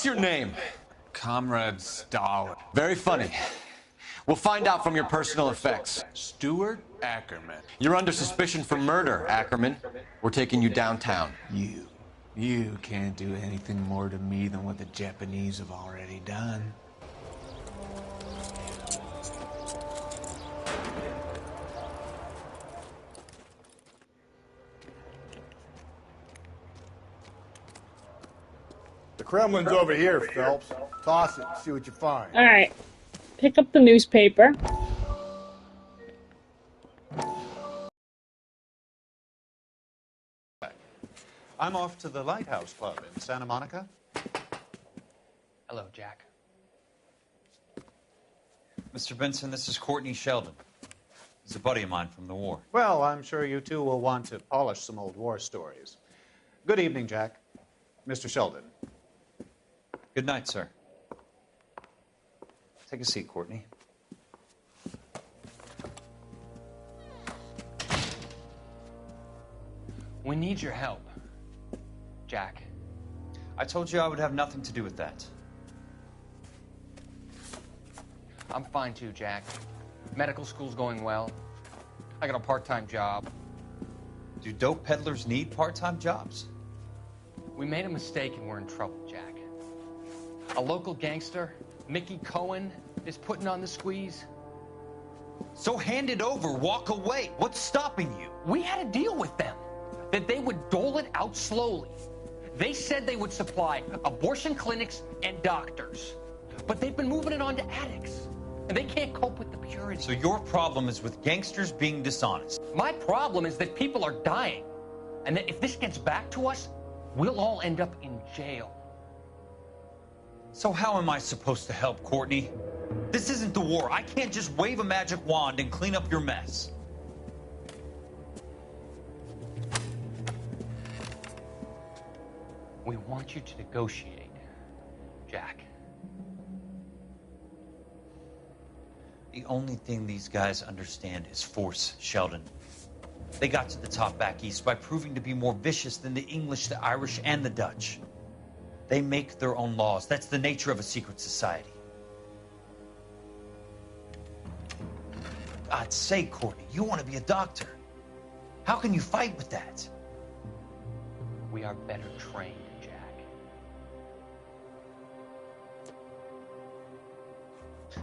What's your name? Comrade Stalin. Very funny. We'll find out from your personal effects. Stuart Ackerman. You're under suspicion for murder, Ackerman. We're taking you downtown. You can't do anything more to me than what the Japanese have already done. The Kremlin's over here, Phelps. Toss it, see what you find. Alright. Pick up the newspaper. I'm off to the Lighthouse Club in Santa Monica. Hello, Jack. Mr. Benson, this is Courtney Sheldon. He's a buddy of mine from the war. Well, I'm sure you two will want to polish some old war stories. Good evening, Jack. Mr. Sheldon. Good night, sir. Take a seat, Courtney. We need your help, Jack. I told you I would have nothing to do with that. I'm fine too, Jack. Medical school's going well. I got a part-time job. Do dope peddlers need part-time jobs? We made a mistake and we're in trouble, Jack. A local gangster, Mickey Cohen, is putting on the squeeze. So hand it over, walk away. What's stopping you? We had a deal with them that they would dole it out slowly. They said they would supply abortion clinics and doctors, but they've been moving it on to addicts, and they can't cope with the purity. So your problem is with gangsters being dishonest. My problem is that people are dying, and that if this gets back to us, we'll all end up in jail. So how am I supposed to help, Courtney? This isn't the war. I can't just wave a magic wand and clean up your mess. We want you to negotiate, Jack. The only thing these guys understand is force, Sheldon. They got to the top back east by proving to be more vicious than the English, the Irish, and the Dutch. They make their own laws. That's the nature of a secret society. For God's sake, Courtney, you want to be a doctor. How can you fight with that? We are better trained, Jack.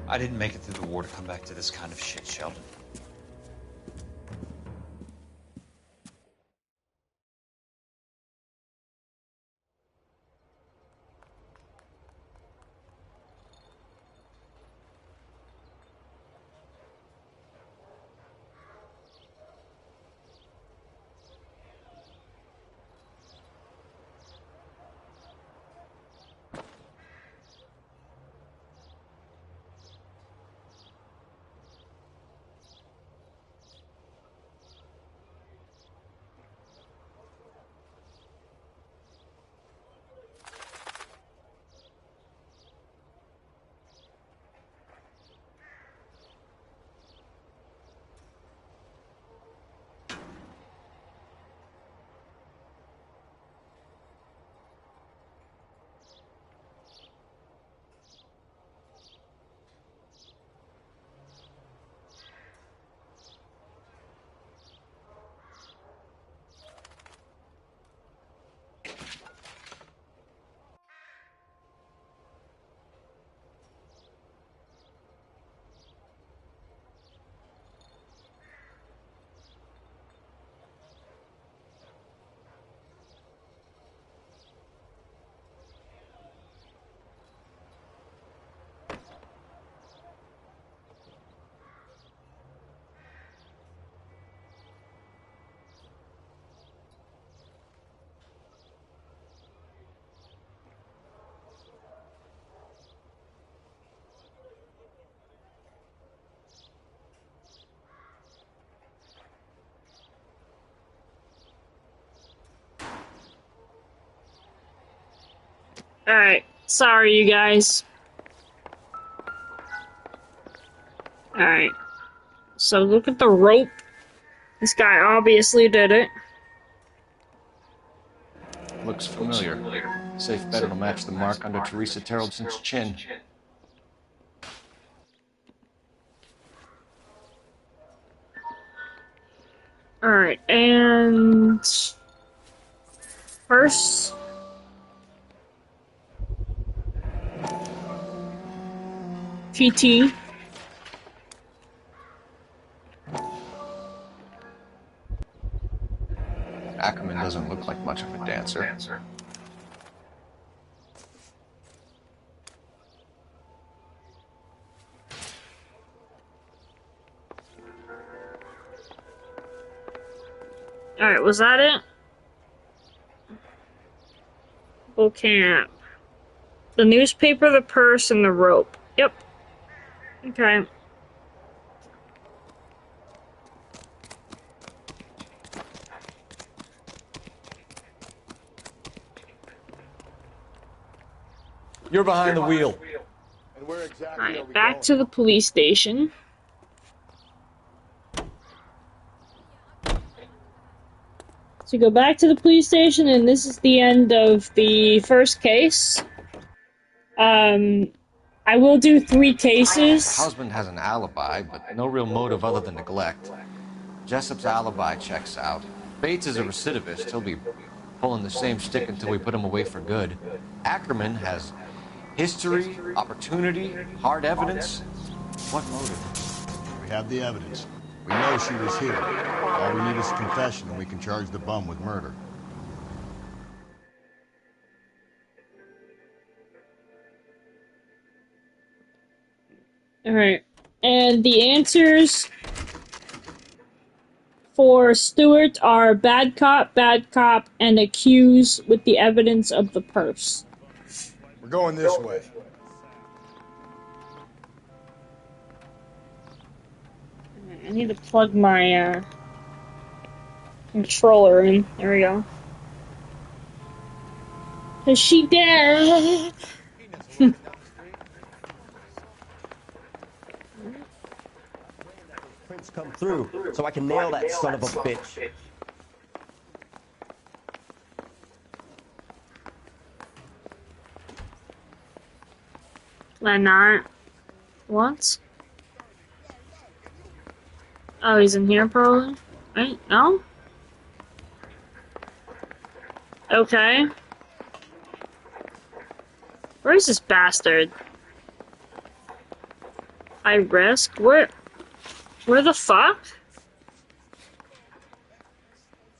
I didn't make it through the war to come back to this kind of shit, Sheldon. Alright, sorry you guys. Alright, so look at the rope. This guy obviously did it. Looks familiar. Safe bet it'll match the mark under Teresa Terrelson's chin. Alright, and first PT. Ackerman doesn't look like much of a dancer. Alright, was that it? Full camp. The newspaper, the purse, and the rope. Yep. Okay. You're behind the wheel. And where exactly are Alright, we back going? to the police station. So go back to the police station, and this is the end of the first case. I will do 3 cases. Husband has an alibi, but no real motive other than neglect. Jessup's alibi checks out. Bates is a recidivist. He'll be pulling the same shtick until we put him away for good. Ackerman has history, opportunity, hard evidence. What motive? We have the evidence. We know she was here. All we need is a confession, and we can charge the bum with murder. Alright. And the answers for Stewart are bad cop, and accused with the evidence of the purse. We're going this way. I need to plug my controller in. There we go. Is she dead? Prints come through, so I can nail that son of a bitch. Can I not? What? Oh, he's in here probably? Right? No? Okay. Where is this bastard? High risk? Where the fuck?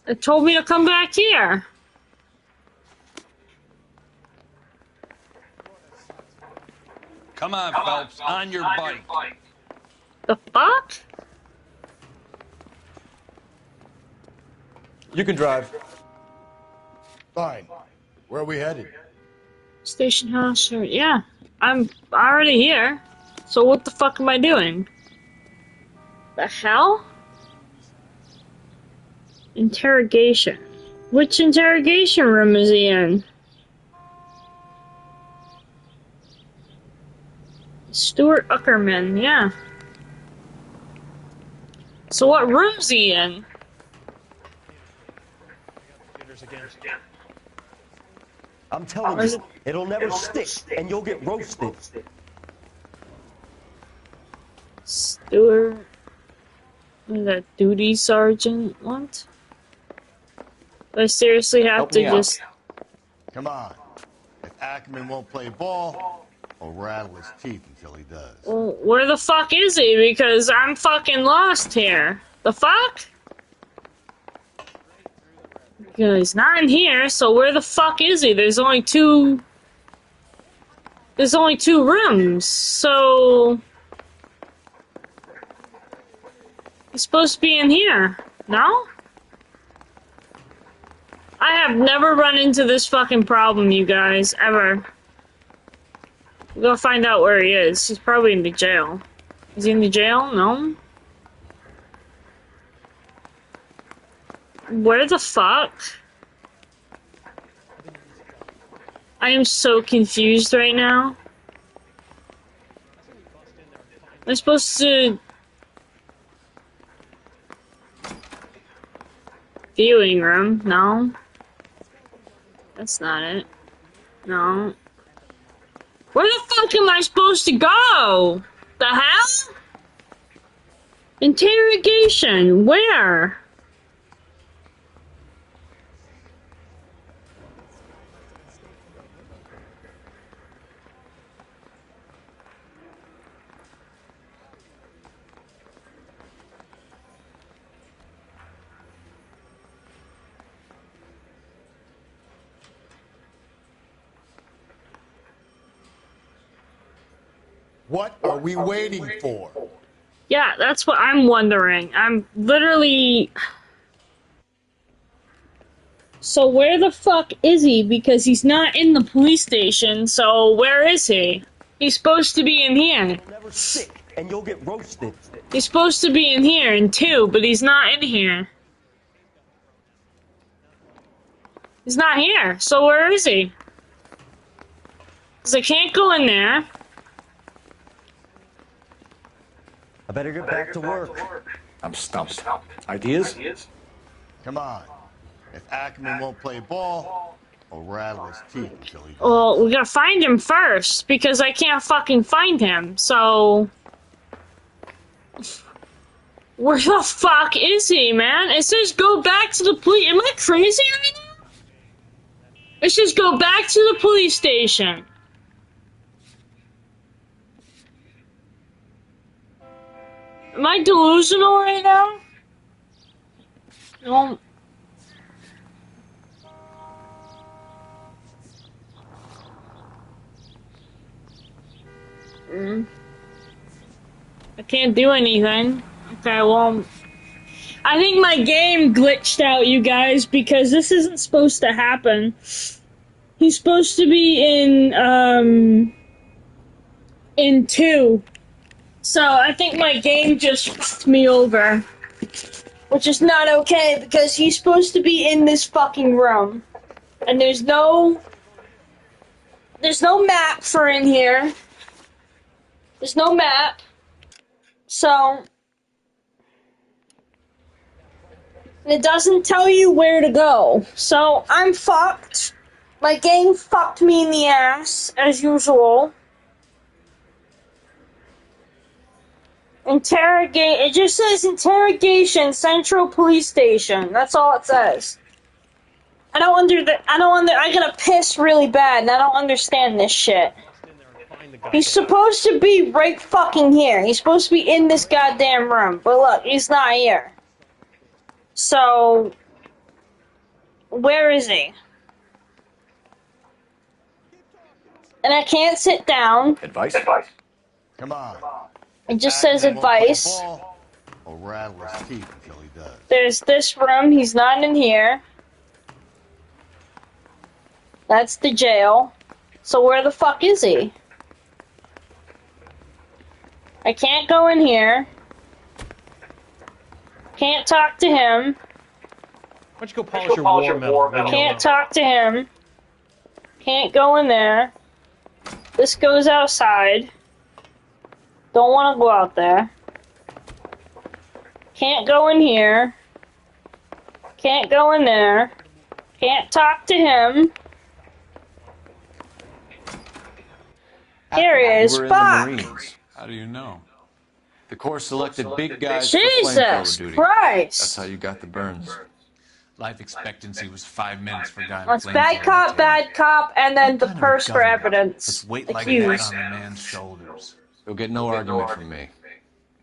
It told me to come back here. Come on, Phelps, on your bike. The fuck? You can drive. Fine. Where are we headed? Station house, or yeah. I'm already here. So what the fuck am I doing? The hell? Interrogation. Which interrogation room is he in? Stuart Uckerman, yeah. So what room's he in? I'm telling you, it'll never stick, and you'll get roasted. Stuart... What is that, duty sergeant? What? Do I seriously have to just... Come on. If Ackerman won't play ball, we'll rattle his teeth until he does. Well, where the fuck is he? Because I'm fucking lost here. The fuck? He's not in here, so where the fuck is he? There's only two rooms, so... He's supposed to be in here. No? I have never run into this fucking problem, you guys, ever. We're gonna find out where he is. He's probably in the jail. Is he in the jail? No? Where the fuck? I am so confused right now. I'm supposed to... Viewing room? No. That's not it. No. Where the fuck am I supposed to go? The hell? Interrogation. Where? What are we waiting for? Yeah, that's what I'm wondering. I'm literally... So where the fuck is he? Because he's not in the police station, so where is he? He's supposed to be in here. It'll never stick, and you'll get roasted. He's supposed to be in here in 2, but he's not in here. He's not here, so where is he? Because I can't go in there. I better get back to work. I'm stumped. Ideas? Come on. If Ackerman won't play ball, I'll rattle his teeth until he does. Well, we gotta find him first, because I can't fucking find him, so... Where the fuck is he, man? It says go back to the police... Am I crazy right now? It says go back to the police station. Am I delusional right now? No. I can't do anything. Okay, well... I think my game glitched out, you guys, because this isn't supposed to happen. He's supposed to be in 2. So, I think my game just fucked me over. Which is not okay, because he's supposed to be in this fucking room. And there's no map for in here. There's no map. So... It doesn't tell you where to go. So, I'm fucked. My game fucked me in the ass, as usual. It just says Interrogation Central Police Station. That's all it says. I gotta piss really bad, and I don't understand this shit. He's supposed to be right fucking here. He's supposed to be in this goddamn room. But look, he's not here. So, where is he? And I can't sit down. Advice? Come on. It just says advice. I'll rattle his teeth until he does. There's this room. He's not in here. That's the jail. So where the fuck is he? I can't go in here. Can't talk to him. Why don't you go polish your war medal? Can't talk to him. Can't go in there. This goes outside. Don't want to go out there. Can't go in here. Can't go in there. Can't talk to him. Here he is. You were in the Fuck! Marines. How do you know? The Corps selected big guys Jesus for flamethrower duty. Christ! That's how you got the burns. Life expectancy was 5 minutes for a guy in That's bad cop, and then the purse for evidence. Weight like that Accused. on a man's shoulders. You'll get no argument from me.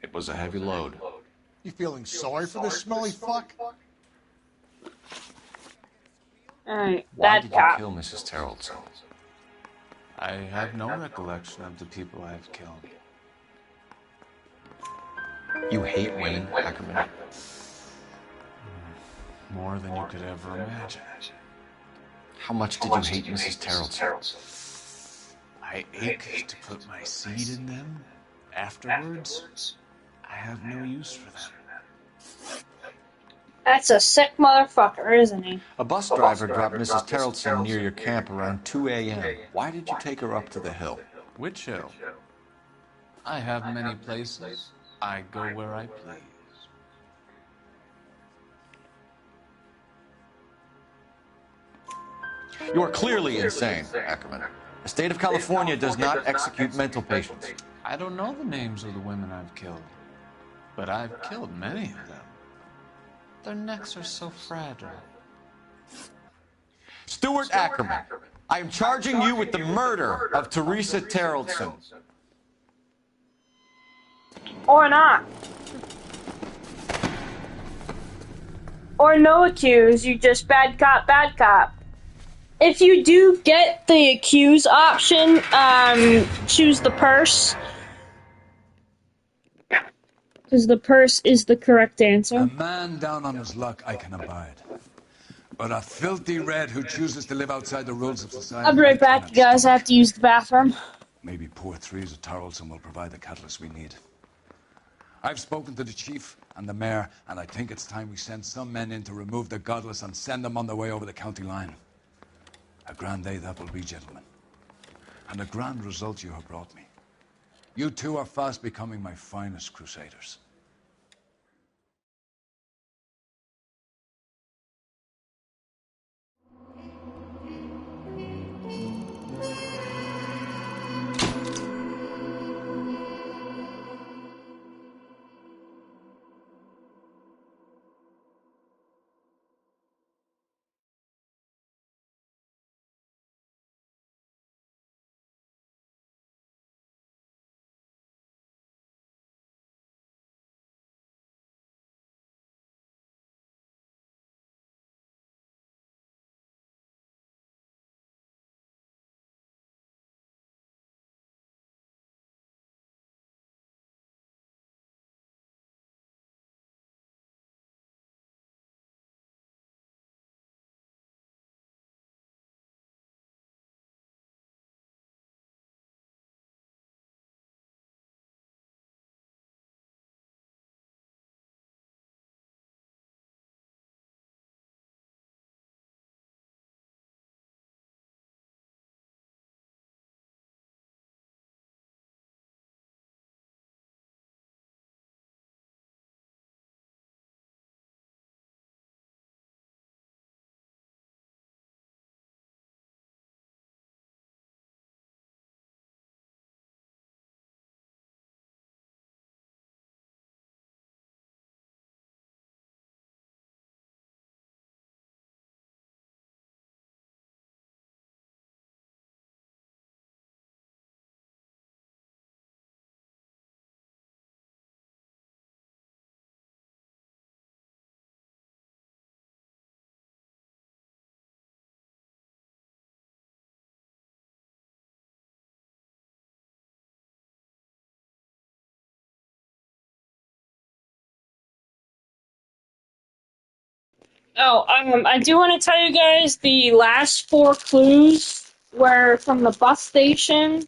It was a heavy load. You feeling sorry for this smelly fuck? Alright, Why bad did cop. you kill Mrs. Terrellson? I have no recollection of the people I've killed. You hate women, Ackerman? More than you could ever imagine. How much did you hate Mrs. Terrellson? I ache to put my seed in them. Afterwards, I have no use for them. That's a sick motherfucker, isn't he? A bus driver dropped Mrs. Terrellson near your camp around 2 a.m. Why did you take her up to the hill? Which hill? I have many places. I go where I please. You are clearly insane, Ackerman. The state of California does not execute mental patients. I don't know the names of the women I've killed, but I've killed many of them. Their necks are so fragile. Stuart Ackerman, I am charging you with the murder of Teresa Terrellson. Or not. Or no accuse, you just bad cop, bad cop. If you do get the accuse option, choose the purse. Because the purse is the correct answer. A man down on his luck I can abide. But a filthy red who chooses to live outside the rules of society... I'll be right back, you guys. I have to use the bathroom. Maybe poor Teresa Tarleton will provide the catalyst we need. I've spoken to the chief and the mayor, and I think it's time we send some men in to remove the godless and send them on their way over the county line. A grand day that will be, gentlemen. And a grand result you have brought me. You two are fast becoming my finest crusaders. Oh, I do want to tell you guys the last 4 clues were from the bus station.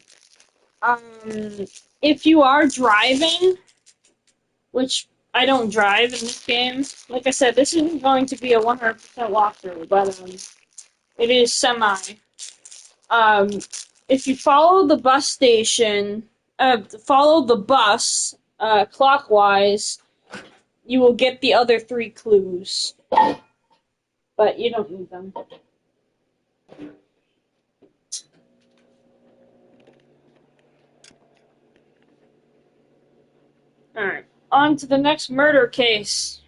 If you are driving, which I don't drive in this game, like I said, this isn't going to be a 100% walkthrough, but it is semi. If you follow the bus station, follow the bus clockwise, you will get the other 3 clues. But you don't need them. Alright, on to the next murder case.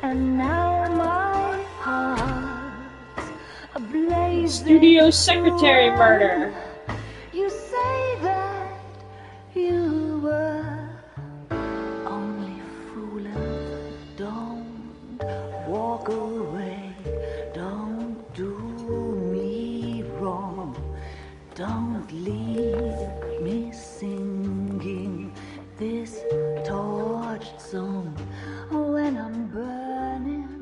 And now my heart's ablaze. Studio secretary murder. You say that you were only fooling. Don't walk away. Don't do me wrong. Don't leave me singing this torched song when I'm burning.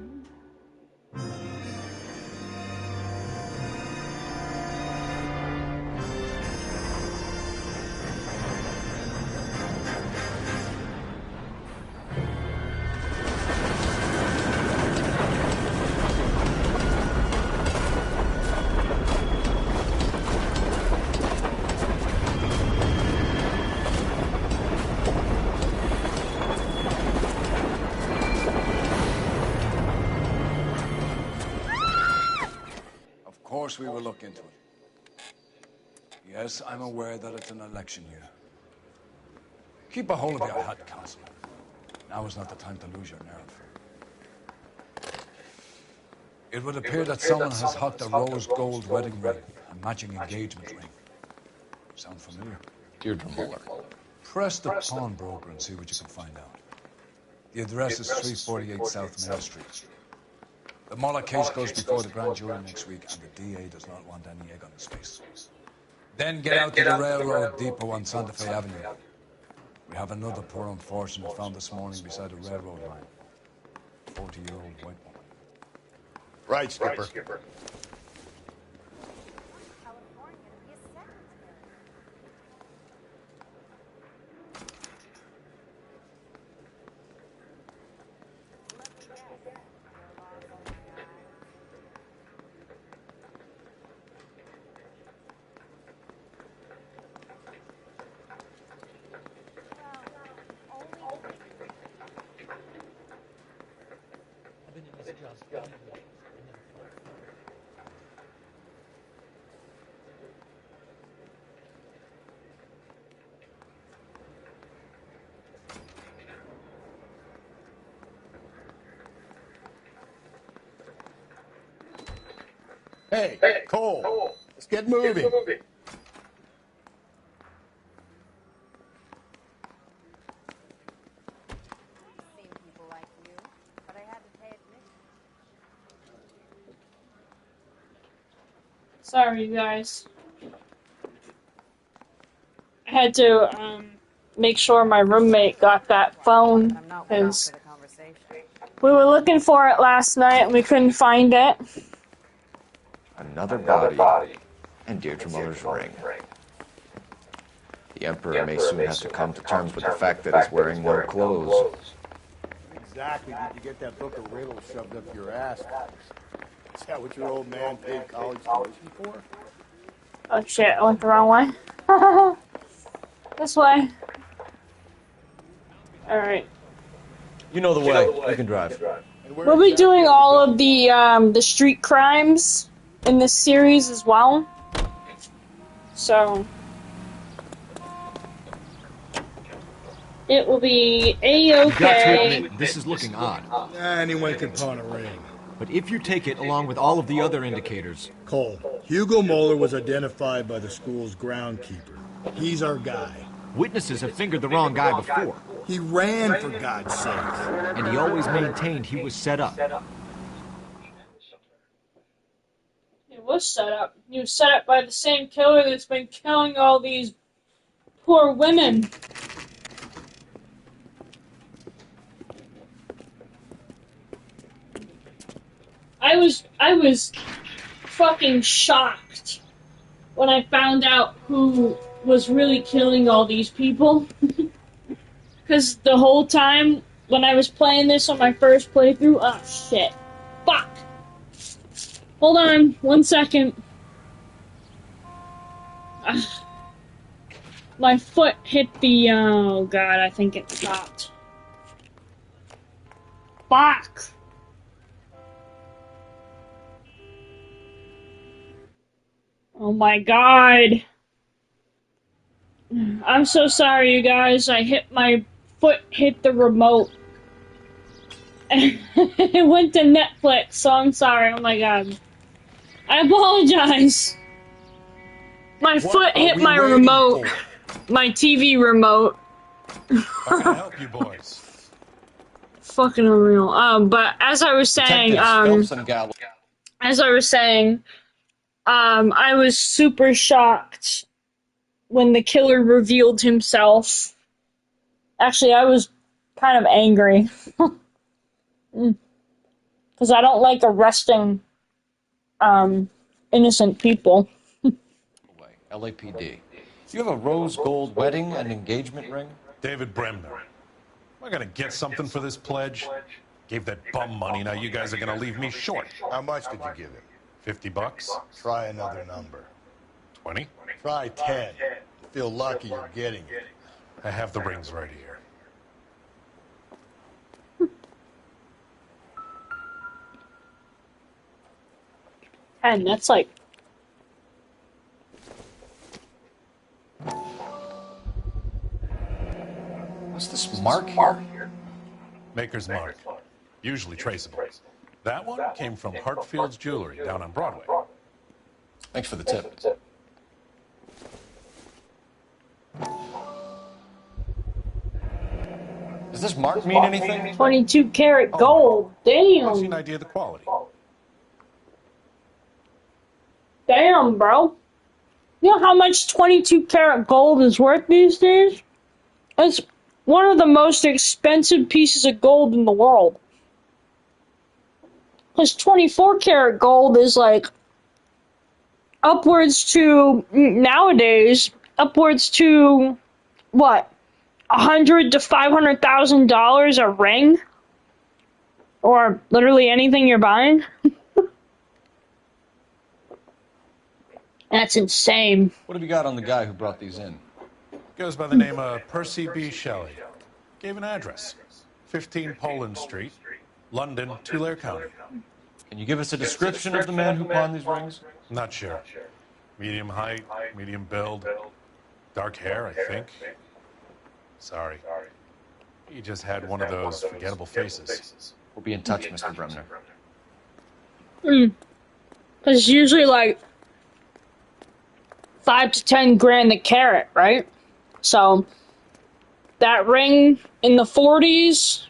course, we will look into it. Yes, I'm aware that it's an election year. Keep a hold of your hat, Counselor. Now is not the time to lose your nerve. It would appear that someone has hocked a rose gold wedding ring and matching engagement ring. Sound familiar? Deirdre Muller. Press the pawnbroker and see what you can find out. The address is 348 South Main Street. The Muller case goes before the grand jury next week, and the DA does not want any egg on his face. Then get out to the railroad depot on Santa Fe Avenue. We have another poor unfortunate found this morning beside a railroad line. 40-year-old white woman. Right, Skipper. Hey, Cole, let's get moving. Sorry, you guys. I had to make sure my roommate got that phone because we were looking for it last night and we couldn't find it. Another body. And Deirdre Muller's ring. The Emperor may soon have to come to terms with the fact that he's wearing no clothes. Exactly did you get that book of riddles shoved up your ass? Is that what your old man paid college tuition for? Oh shit, I went the wrong way. This way. Alright. You know the way. You can drive. We'll be doing all of the street crimes in this series as well. So it will be A-okay. You got to admit, this is looking odd. Anyone can pawn a ring. But if you take it along with all of the other indicators... Cole, Hugo Muller was identified by the school's groundkeeper. He's our guy. Witnesses have fingered the wrong guy before. He ran, for God's sake. And he always maintained he was set up. It was set up. He was set up by the same killer that's been killing all these poor women. I was fucking shocked when I found out who was really killing all these people. Because the whole time when I was playing this on my first playthrough, oh shit. Fuck! Hold on, 1 second. My foot hit the, oh god, I think it stopped. Fuck! Oh my god. I'm so sorry, you guys. My foot hit the remote. It went to Netflix, so I'm sorry. Oh my god. I apologize. My foot hit my remote. My TV remote. How can I help you boys? Fucking unreal. But as I was saying, I was super shocked when the killer revealed himself. Actually, I was kind of angry. Because I don't like arresting innocent people. LAPD. You have a rose gold wedding and engagement ring? David Bremner. Am I gonna get something for this pledge? Gave that bum money, now you guys are gonna leave me short. How much did you give him? $50? Try another number. 20? Try 10. Feel lucky you're getting it. I have the rings right here. And that's like What's this mark here? Maker's mark. Usually traceable. That one came from Hartfield's Jewelry down on Broadway. Thanks for the tip. Does this mark mean anything? 22 karat gold. Damn. Gives you an idea of the quality. Damn, bro. You know how much 22 karat gold is worth these days? It's one of the most expensive pieces of gold in the world. Because 24 karat gold is like upwards to, nowadays, upwards to, what, $100,000 to $500,000 a ring? Or literally anything you're buying? That's insane. What have you got on the guy who brought these in? Goes by the name of Percy B. Shelley. Gave an address. 15 Poland Street, London, Tulare County. Can you give us a description of the man who pawned these rings? Not sure. Medium height, medium build, dark hair, I think. Sorry. He just had one of those forgettable faces. We'll be in touch, Mr. Bremner. It's usually like 5 to 10 grand a carat, right? So that ring in the 40s,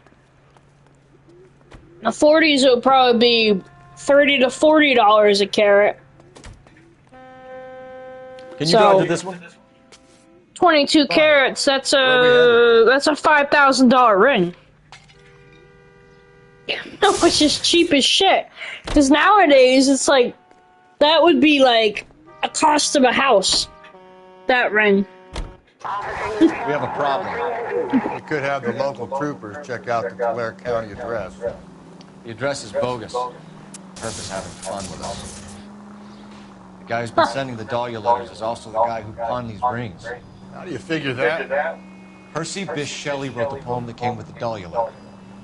it would probably be $30 to $40 a carat. Can you go into this one? 22 carats, that's a $5,000 ring. Which is cheap as shit. Because nowadays, it's like, that would be like a cost of a house. That ring. We have a problem. We could have the local troopers check out the Tulare County address. The address is bogus. Herb is having fun with us. The guy who's been sending the Dahlia letters is also the guy who pawned these rings. How do you figure that? Percy Bysshe Shelley wrote the poem that came with the Dahlia letter.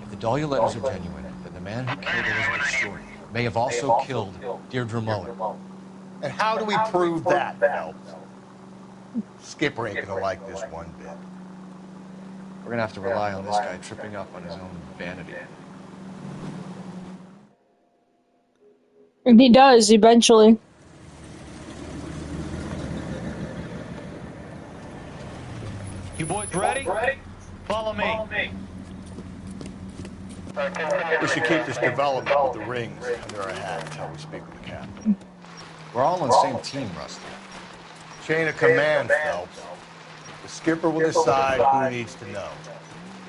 If the Dahlia letters are genuine, then the man who killed Elizabeth Short may have also killed Deirdre Mullen. And how do we prove that, Phelps? Skipper ain't gonna like this one bit. We're gonna have to rely on this guy tripping up on his own vanity. And he does, eventually. You boys ready? Follow me. We should keep this development with the rings under our hat until we speak with the captain. We're all on the same team, Rusty. Chain of command, Phelps. The skipper will decide who needs to know.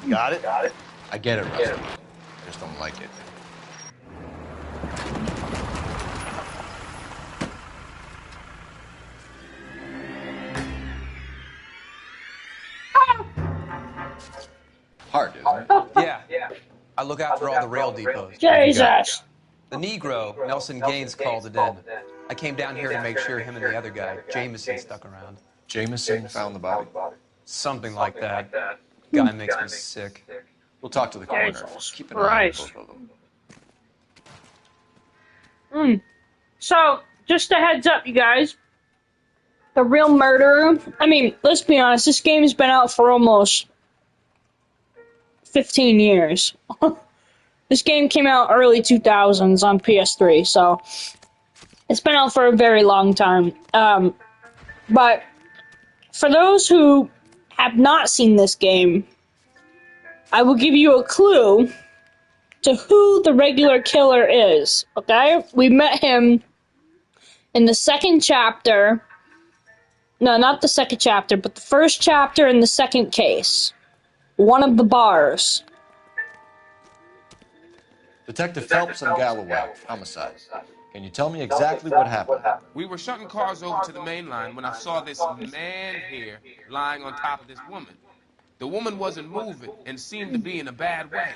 Got it? I get it, Rusty. I just don't like it. Hard, isn't it? Yeah. I look after all the rail depots. Jesus! The Negro, Nelson Gaines, called it in. I came down here to make sure him and the other guy, Jameson, stuck around. Jameson found the body? Something like that. Guy makes me sick. We'll talk to the coroner. Keep an eye on both of them. So, just a heads up, you guys. The real murderer... I mean, let's be honest, this game's been out for almost 15 years. This game came out early 2000s on PS3, so it's been out for a very long time. But for those who have not seen this game, I will give you a clue to who the regular killer is, okay? We met him in the second chapter. No, not the second chapter, but the first chapter in the second case. One of the bars. Detective Phelps and Galloway, homicide. Can you tell me exactly what happened? We were shutting cars over to the main line when I saw this man here lying on top of this woman. The woman wasn't moving and seemed to be in a bad way.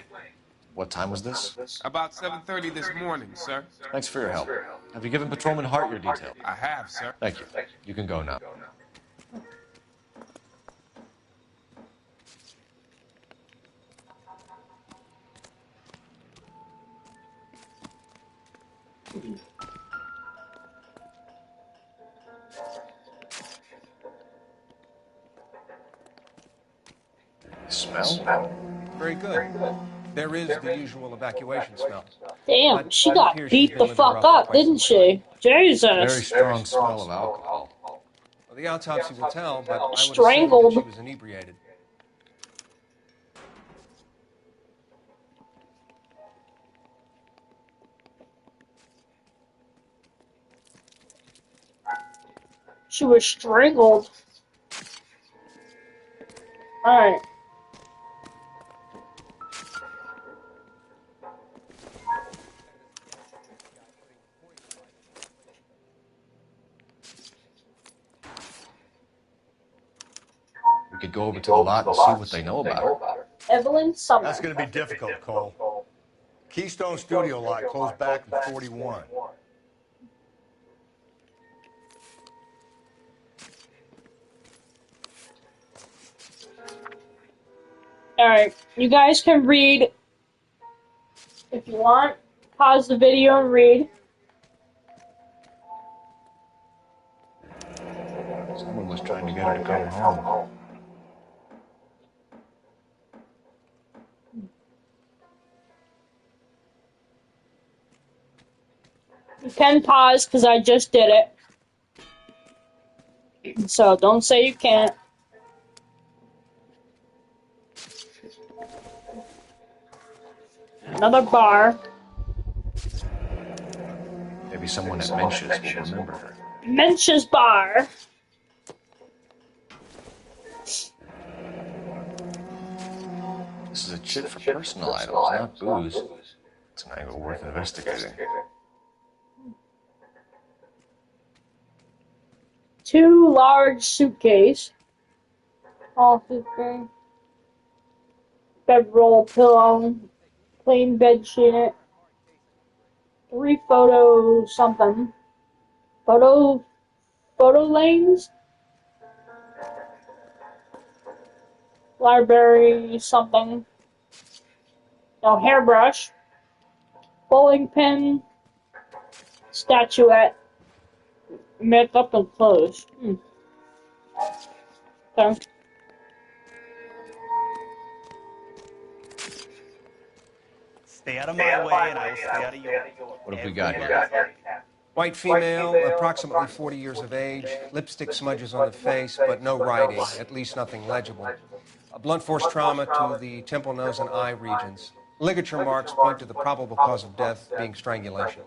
What time was this? About 7:30 this morning, sir. Thanks for your help. Have you given Patrolman Hart your details? I have, sir. Thank you. You can go now. Smell? Very good. There is the usual evacuation smell. Damn, But she it got appears beat she's the been living fuck rough for up, quite didn't some time. she? Jesus. Very strong smell of alcohol. Well, the autopsy will tell, but I would assume that Strangled. she was inebriated. She was strangled. Alright. We could go over to the lot and see what they know about her. Evelyn Summer. That's going to be difficult, Cole. Keystone Studio lot closed back in 41. Alright, you guys can read if you want. Pause the video and read. Someone was trying to get her to come home. You can pause because I just did it. So don't say you can't. Another bar. Maybe someone at Mensch's will remember her. Mensch's bar. This is a chit for personal items, not booze. It's an angle worth investigating. 2 large suitcase. Office bag. Bedroll, pillow. Plain bed sheet. 3 photo something. Photo lanes? Library something. No, hairbrush. Bowling pin. Statuette. Makeup and clothes. Okay. Stay out of my way, and I will stay out of yours. What have we got here? White female, approximately 40 years of age, lipstick smudges on the face, but no writing, at least nothing legible. A blunt force trauma to the temple, nose, and eye regions. Ligature marks point to the probable cause of death being strangulation.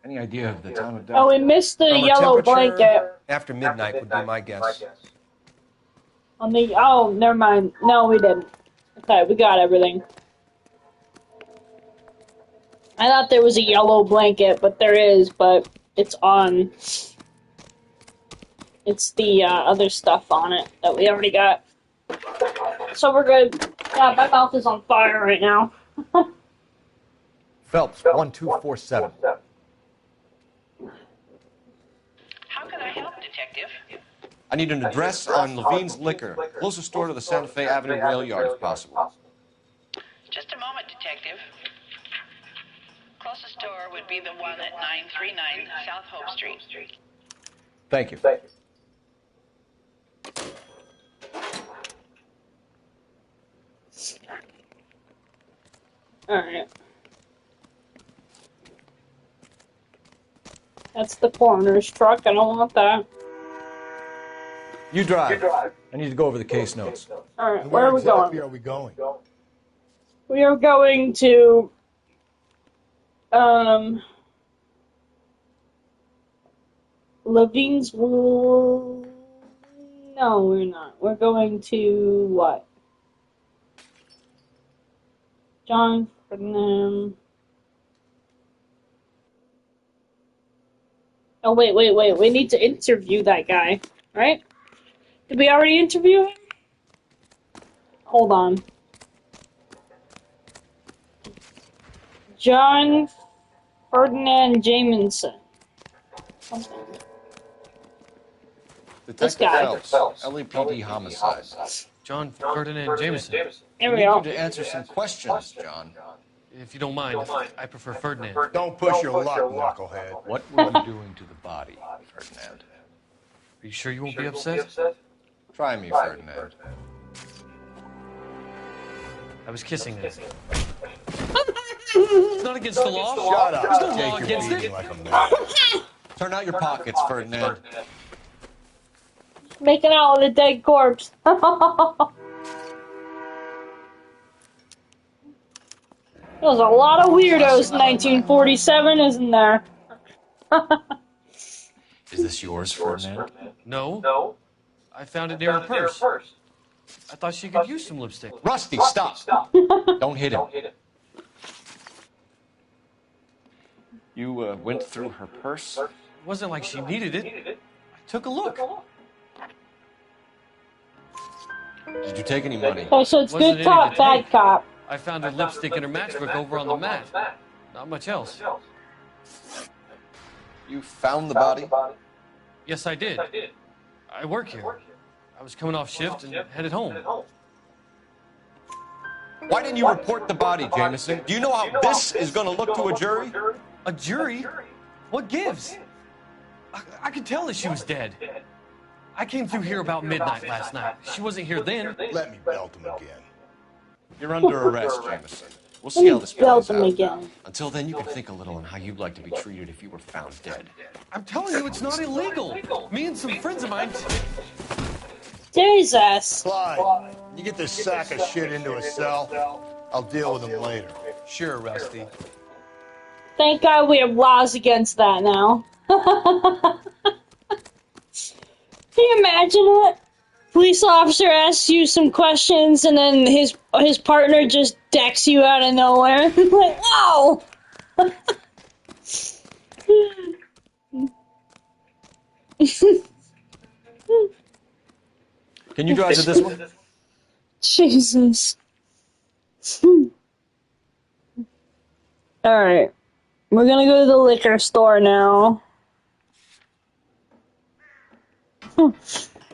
Any idea of the time of death? Oh, we missed the From her yellow temperature, blanket. After midnight would be my guess. On the oh, never mind. No, we didn't. Okay, we got everything. I thought there was a yellow blanket, but there is, but it's on. It's the other stuff on it that we already got. So we're good. Yeah, my mouth is on fire right now. Phelps, 1247. How can I help, Detective? I need an address on Levine's Liquor. Closest store to the Santa Fe Avenue rail yard, if possible. Just a moment, Detective. Closest store would be the one at 939 South Hope Street. Thank you. Alright. That's the coroner's truck. I don't want that. You drive. I need to go over the case notes. Alright, where are we exactly going? are we going? We are going to Levine's. No, we're not. We're going to what? John Ferdinand. Oh, wait. We need to interview that guy, right? Did we already interview him? Hold on. John Ferdinand Jamison. Something. This guy. Phelps, LAPD homicide. John Ferdinand Jameson. Here I we need go. you to answer some questions, John. If you don't mind, I prefer Ferdinand. Don't push your luck, knucklehead. What were you doing to the body, Ferdinand? Are you sure you won't be upset? Try me, Ferdinand. I was kissing her. It's not against the law. Shut up. There's no Take law your against beating it. like a man. Turn out your pockets, Ferdinand. Making out with a dead corpse. There was a lot of weirdos in 1947, isn't there? Is this yours, Ferdinand? No. I found it near her purse. I thought she could use some lipstick. Rusty, stop. Don't hit him. You went through her purse? It wasn't like she needed it. I took a look. Did you take any money? Oh, so it's Wasn't good cop, any to bad take. cop. I found her lipstick and her matchbook over on the mat. Not much else. You found the body? Yes, I did. I work here. I was coming off shift and headed home. Why didn't you report the body, Jameson? Do you know how this is going to look to a jury? A jury? What gives? I could tell that she was dead. I came through here about midnight last night. She wasn't here then. Let me belt him again. You're under arrest, Jameson. We'll see how this plays out. Again. Until then, you can think a little on how you'd like to be treated if you were found dead. I'm telling you, it's not illegal. Me and some friends of mine. Jesus. Clyde, you get this sack of shit into a cell. I'll deal with him later. Sure, Rusty. Thank God we have laws against that now. Can you imagine it? Police officer asks you some questions and then his partner just decks you out of nowhere. Like, whoa! Can you drive to this one? Jesus. Alright. We're gonna go to the liquor store now.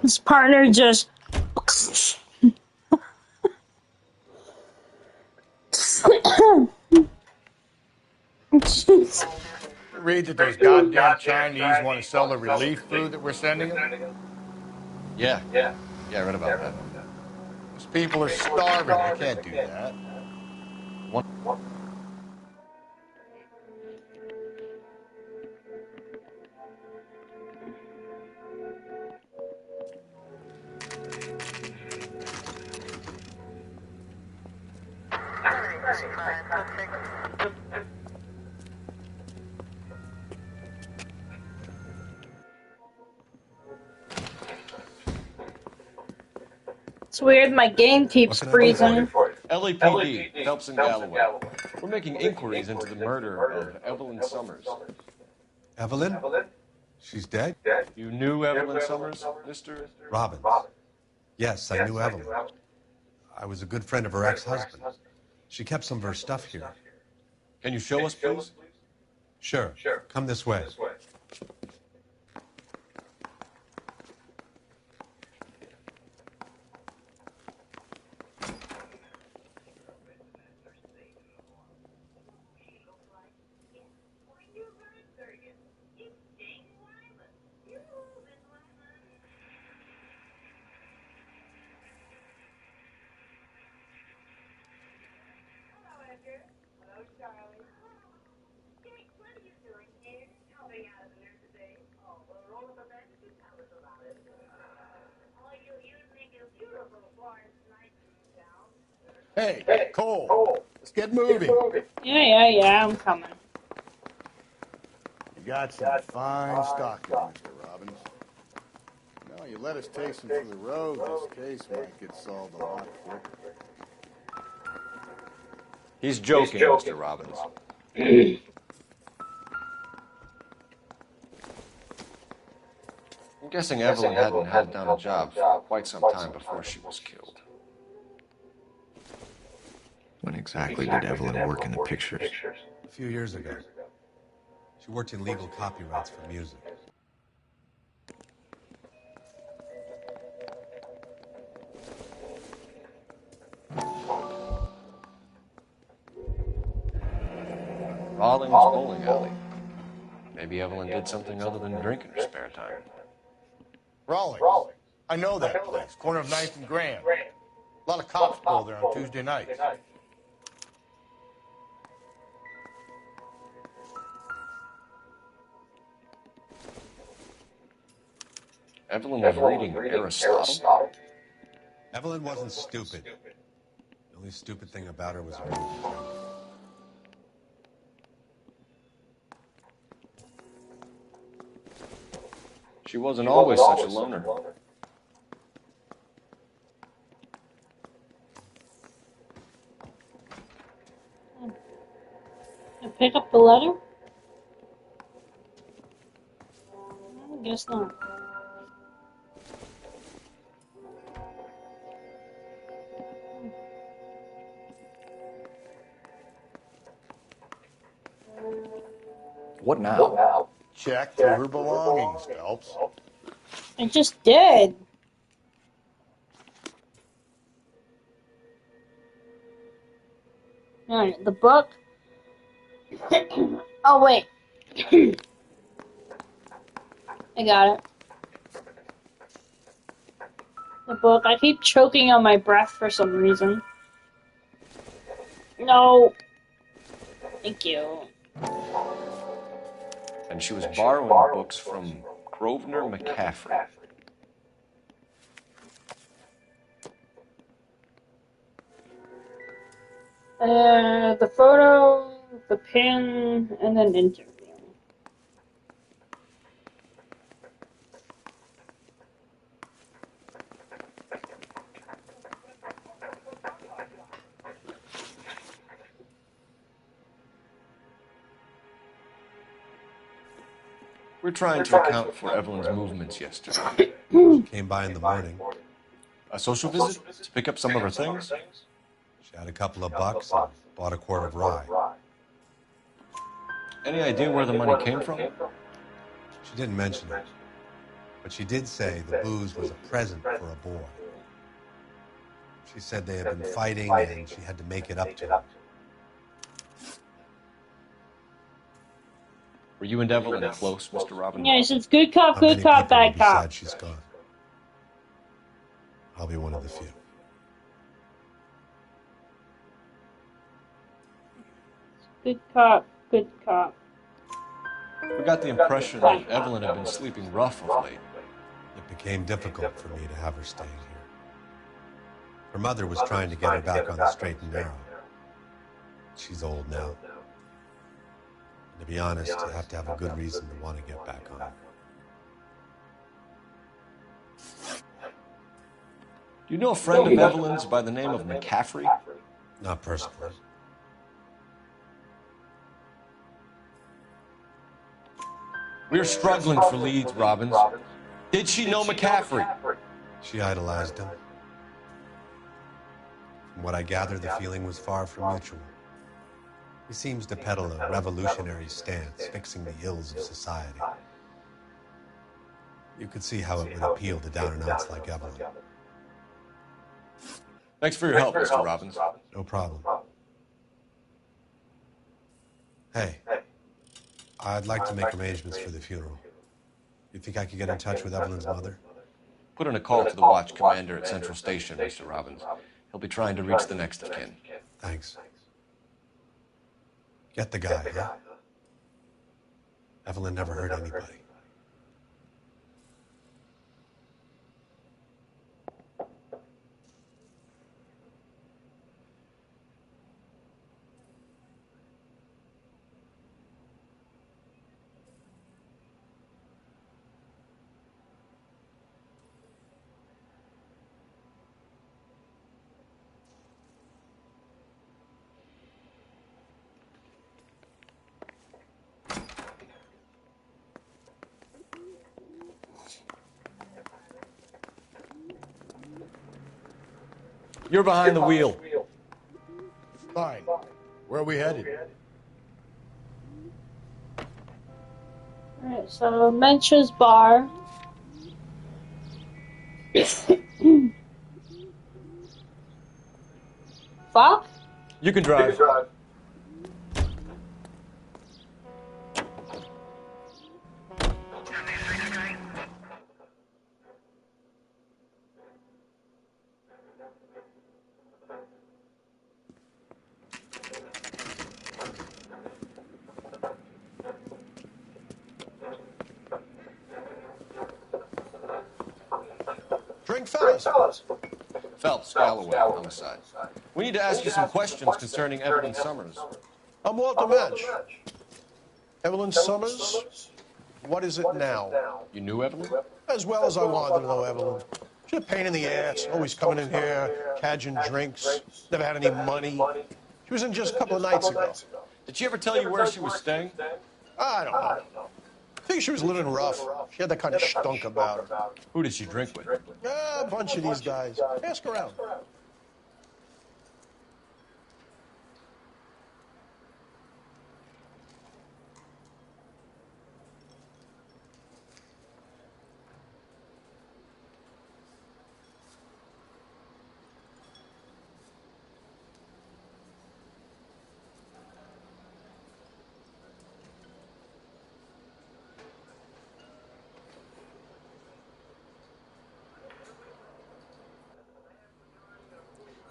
His partner just... Read that those goddamn Chinese want to sell the relief food that we're sending them? Yeah, I read about that. Those people are starving. They can't do that. It's weird, my game keeps freezing. LAPD, Phelps and Galloway. We're making inquiries into the murder of Evelyn Summers. Evelyn? She's dead? You knew Evelyn Summers, Mr. Robbins. Yes, I knew Evelyn. I was a good friend of her ex-husband. She kept some of her stuff here. Can you show us, please? Sure. Come this way. Hey, Cole, let's get moving. Yeah, I'm coming. You got some fine stock here, Mr. Robbins. No, you let us take some for the road, this case might get solved a lot quicker. He's joking, Mr. Robbins. I'm guessing Evelyn hadn't held down a job for quite some time before she was killed. When exactly did Evelyn work in the pictures? A few years ago. She worked in legal copyrights for music. Rawlings Bowling Alley. Maybe Evelyn did something other than drink in her spare time. Rawlings. I know that place. Corner of 9th and Grand. A lot of cops go there on Tuesday nights. Evelyn was reading Aristotle. Evelyn wasn't stupid. The only stupid thing about her was her. She wasn't always such a loner. Pick up the letter? I guess not. What now? Check through her belongings, Phelps. I just did. Alright, the book. Oh, wait. I got it. The book. I keep choking on my breath for some reason. No. Thank you. And she was borrowing books from Grosvenor McCaffrey. The photo, the pin, and then interview. We're trying to account for Evelyn's movements yesterday. She came by in the morning. A social visit to pick up some of her things? She had a couple of bucks and bought a quart of rye. Any idea where the money came from? She didn't mention it, but she did say the booze was a present for a boy. She said they had been fighting and she had to make it up to him. Were you and Evelyn close, Mr. Robin? Yeah, it's good cop, How good many cop, people will bad be cop. sad she's gone? I'll be one of the few. Good cop, good cop. We got the impression that Evelyn had been sleeping rough of late. It became difficult for me to have her staying here. Her mother was trying to get her back on the straight and narrow. She's old now. And to be honest, you have to have a good reason to want to get back on. Do you know a friend of Evelyn's by the name of McCaffrey? Not personally. We're struggling for leads, Robbins. Did she know McCaffrey? She idolized him. From what I gather, the feeling was far from mutual. He seems to peddle a revolutionary stance, fixing the ills of society. You could see how it would appeal to down-and-outs like Evelyn. Thanks for your help, Mr. Robbins. No problem. Hey, I'd like to make arrangements for the funeral. You think I could get in touch with Evelyn's mother? Put in a call to the watch commander at Central Station, Mr. Robbins. He'll be trying to reach the next of kin. Thanks. Get the guy, huh? Evelyn never hurt anybody. You're behind the wheel. Fine. Where are we headed? Alright, so Mencha's bar. Fuck? You can drive. Drink, fellas. Phelps, Galloway, homicide. We need to ask you some questions concerning Evelyn Summers. I'm Walter Mensch. Evelyn Summers? What is it now? You knew Evelyn? As well as I wanted to know Evelyn. She's a pain in the ass, always coming in here, cadging drinks, never had any money. She was in just a couple of nights ago. Did she ever tell you where she was staying? I don't know. I think she was living rough. She had that kind of stunk about her. Who did she drink with? A bunch of these guys. Ask around.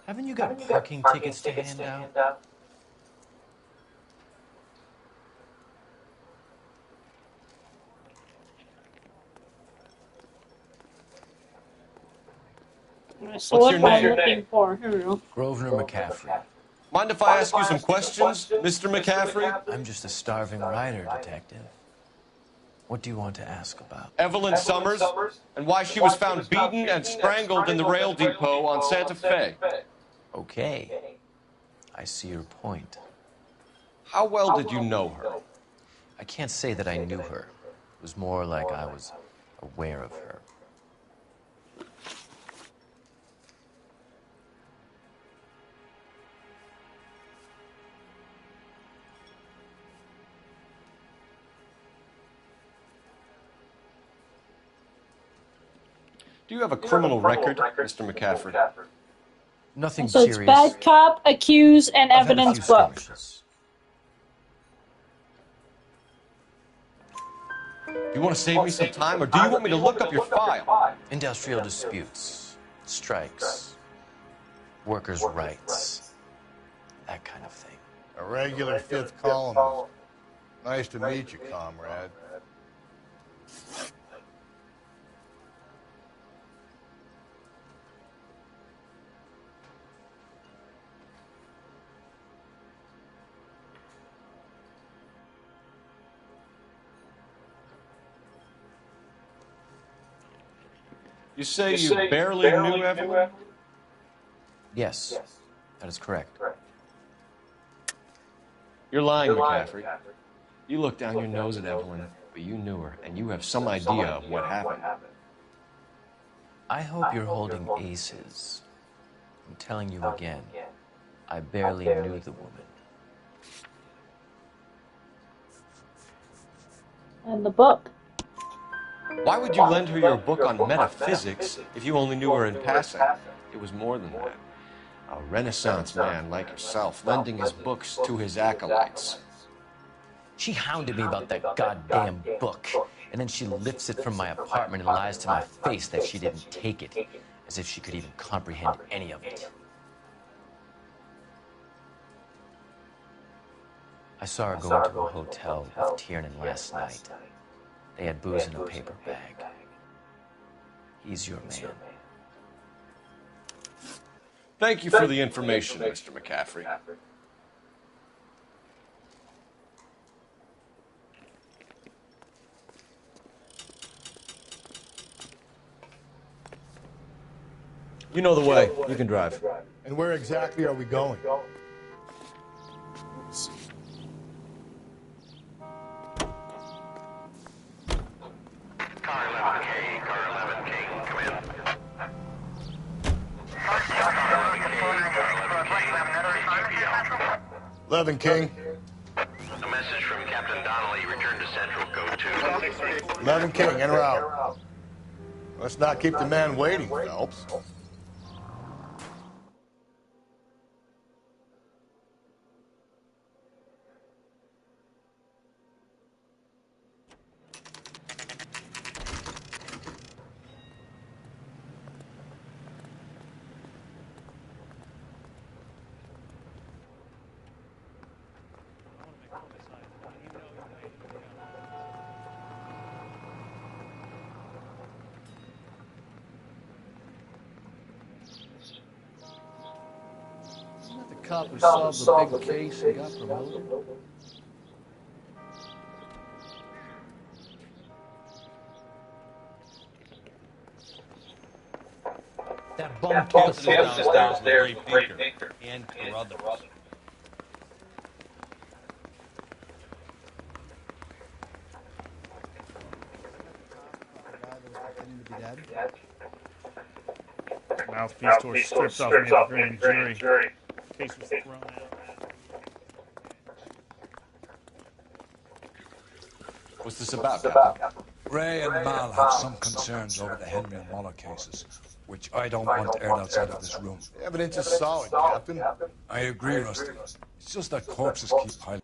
Haven't you got parking tickets to hand out? So what am I looking for? Here we go. Grosvenor McCaffrey. Mind if I ask you some questions, Mr. McCaffrey? I'm just a starving writer, detective. What do you want to ask about? Evelyn Summers, and why she was found beaten and strangled in the rail depot on Santa Fe. Okay. I see your point. How well did you know her? I can't say that I knew her. It was more like I was aware of her. Do you have a criminal record, Mr. McCaffrey? Nothing So it's serious. bad cop, accuse, and I've had a evidence few book. skirmishes. Do you want to save me some time, or do you want me to look up your file? Industrial disputes, strikes, workers' rights, that kind of thing. A regular fifth columnist. Nice to meet you, comrade. You say you barely knew Evelyn? Yes, that is correct. You're lying, McCaffrey. You look down your nose at Evelyn, but you knew her, and you have some idea of what happened. I hope you're holding aces. I'm telling you again, I barely knew the woman. And the book. Why would you lend her your book on metaphysics if you only knew her in passing? It was more than that. A Renaissance man like yourself, lending his books to his acolytes. She hounded me about that goddamn book, and then she lifts it from my apartment and lies to my face that she didn't take it, as if she could even comprehend any of it. I saw her go into a hotel with Tiernan last night. They had booze in a paper bag. He's your man. Thank you for the information, Mr. McCaffrey. You know the way. You can drive. And where exactly are we going? Car 11K, Car 11K, come in. 11 King. A message from Captain Donnelly. Return to Central, Code 2. 11 King, en route. Let's not keep the man waiting, Phelps. cop who solved the big case and got promoted? That bum took us downstairs with Ray Baker and Carruthers. Mouthpiece tore strips off me at the grand jury. Case was thrown out. What's this about, Captain? Ray and Mal have some concerns over the Henry and Muller cases, which I don't want aired outside of this room. The evidence is solid, Captain. I agree, Rusty. It's just that corpses keep piling.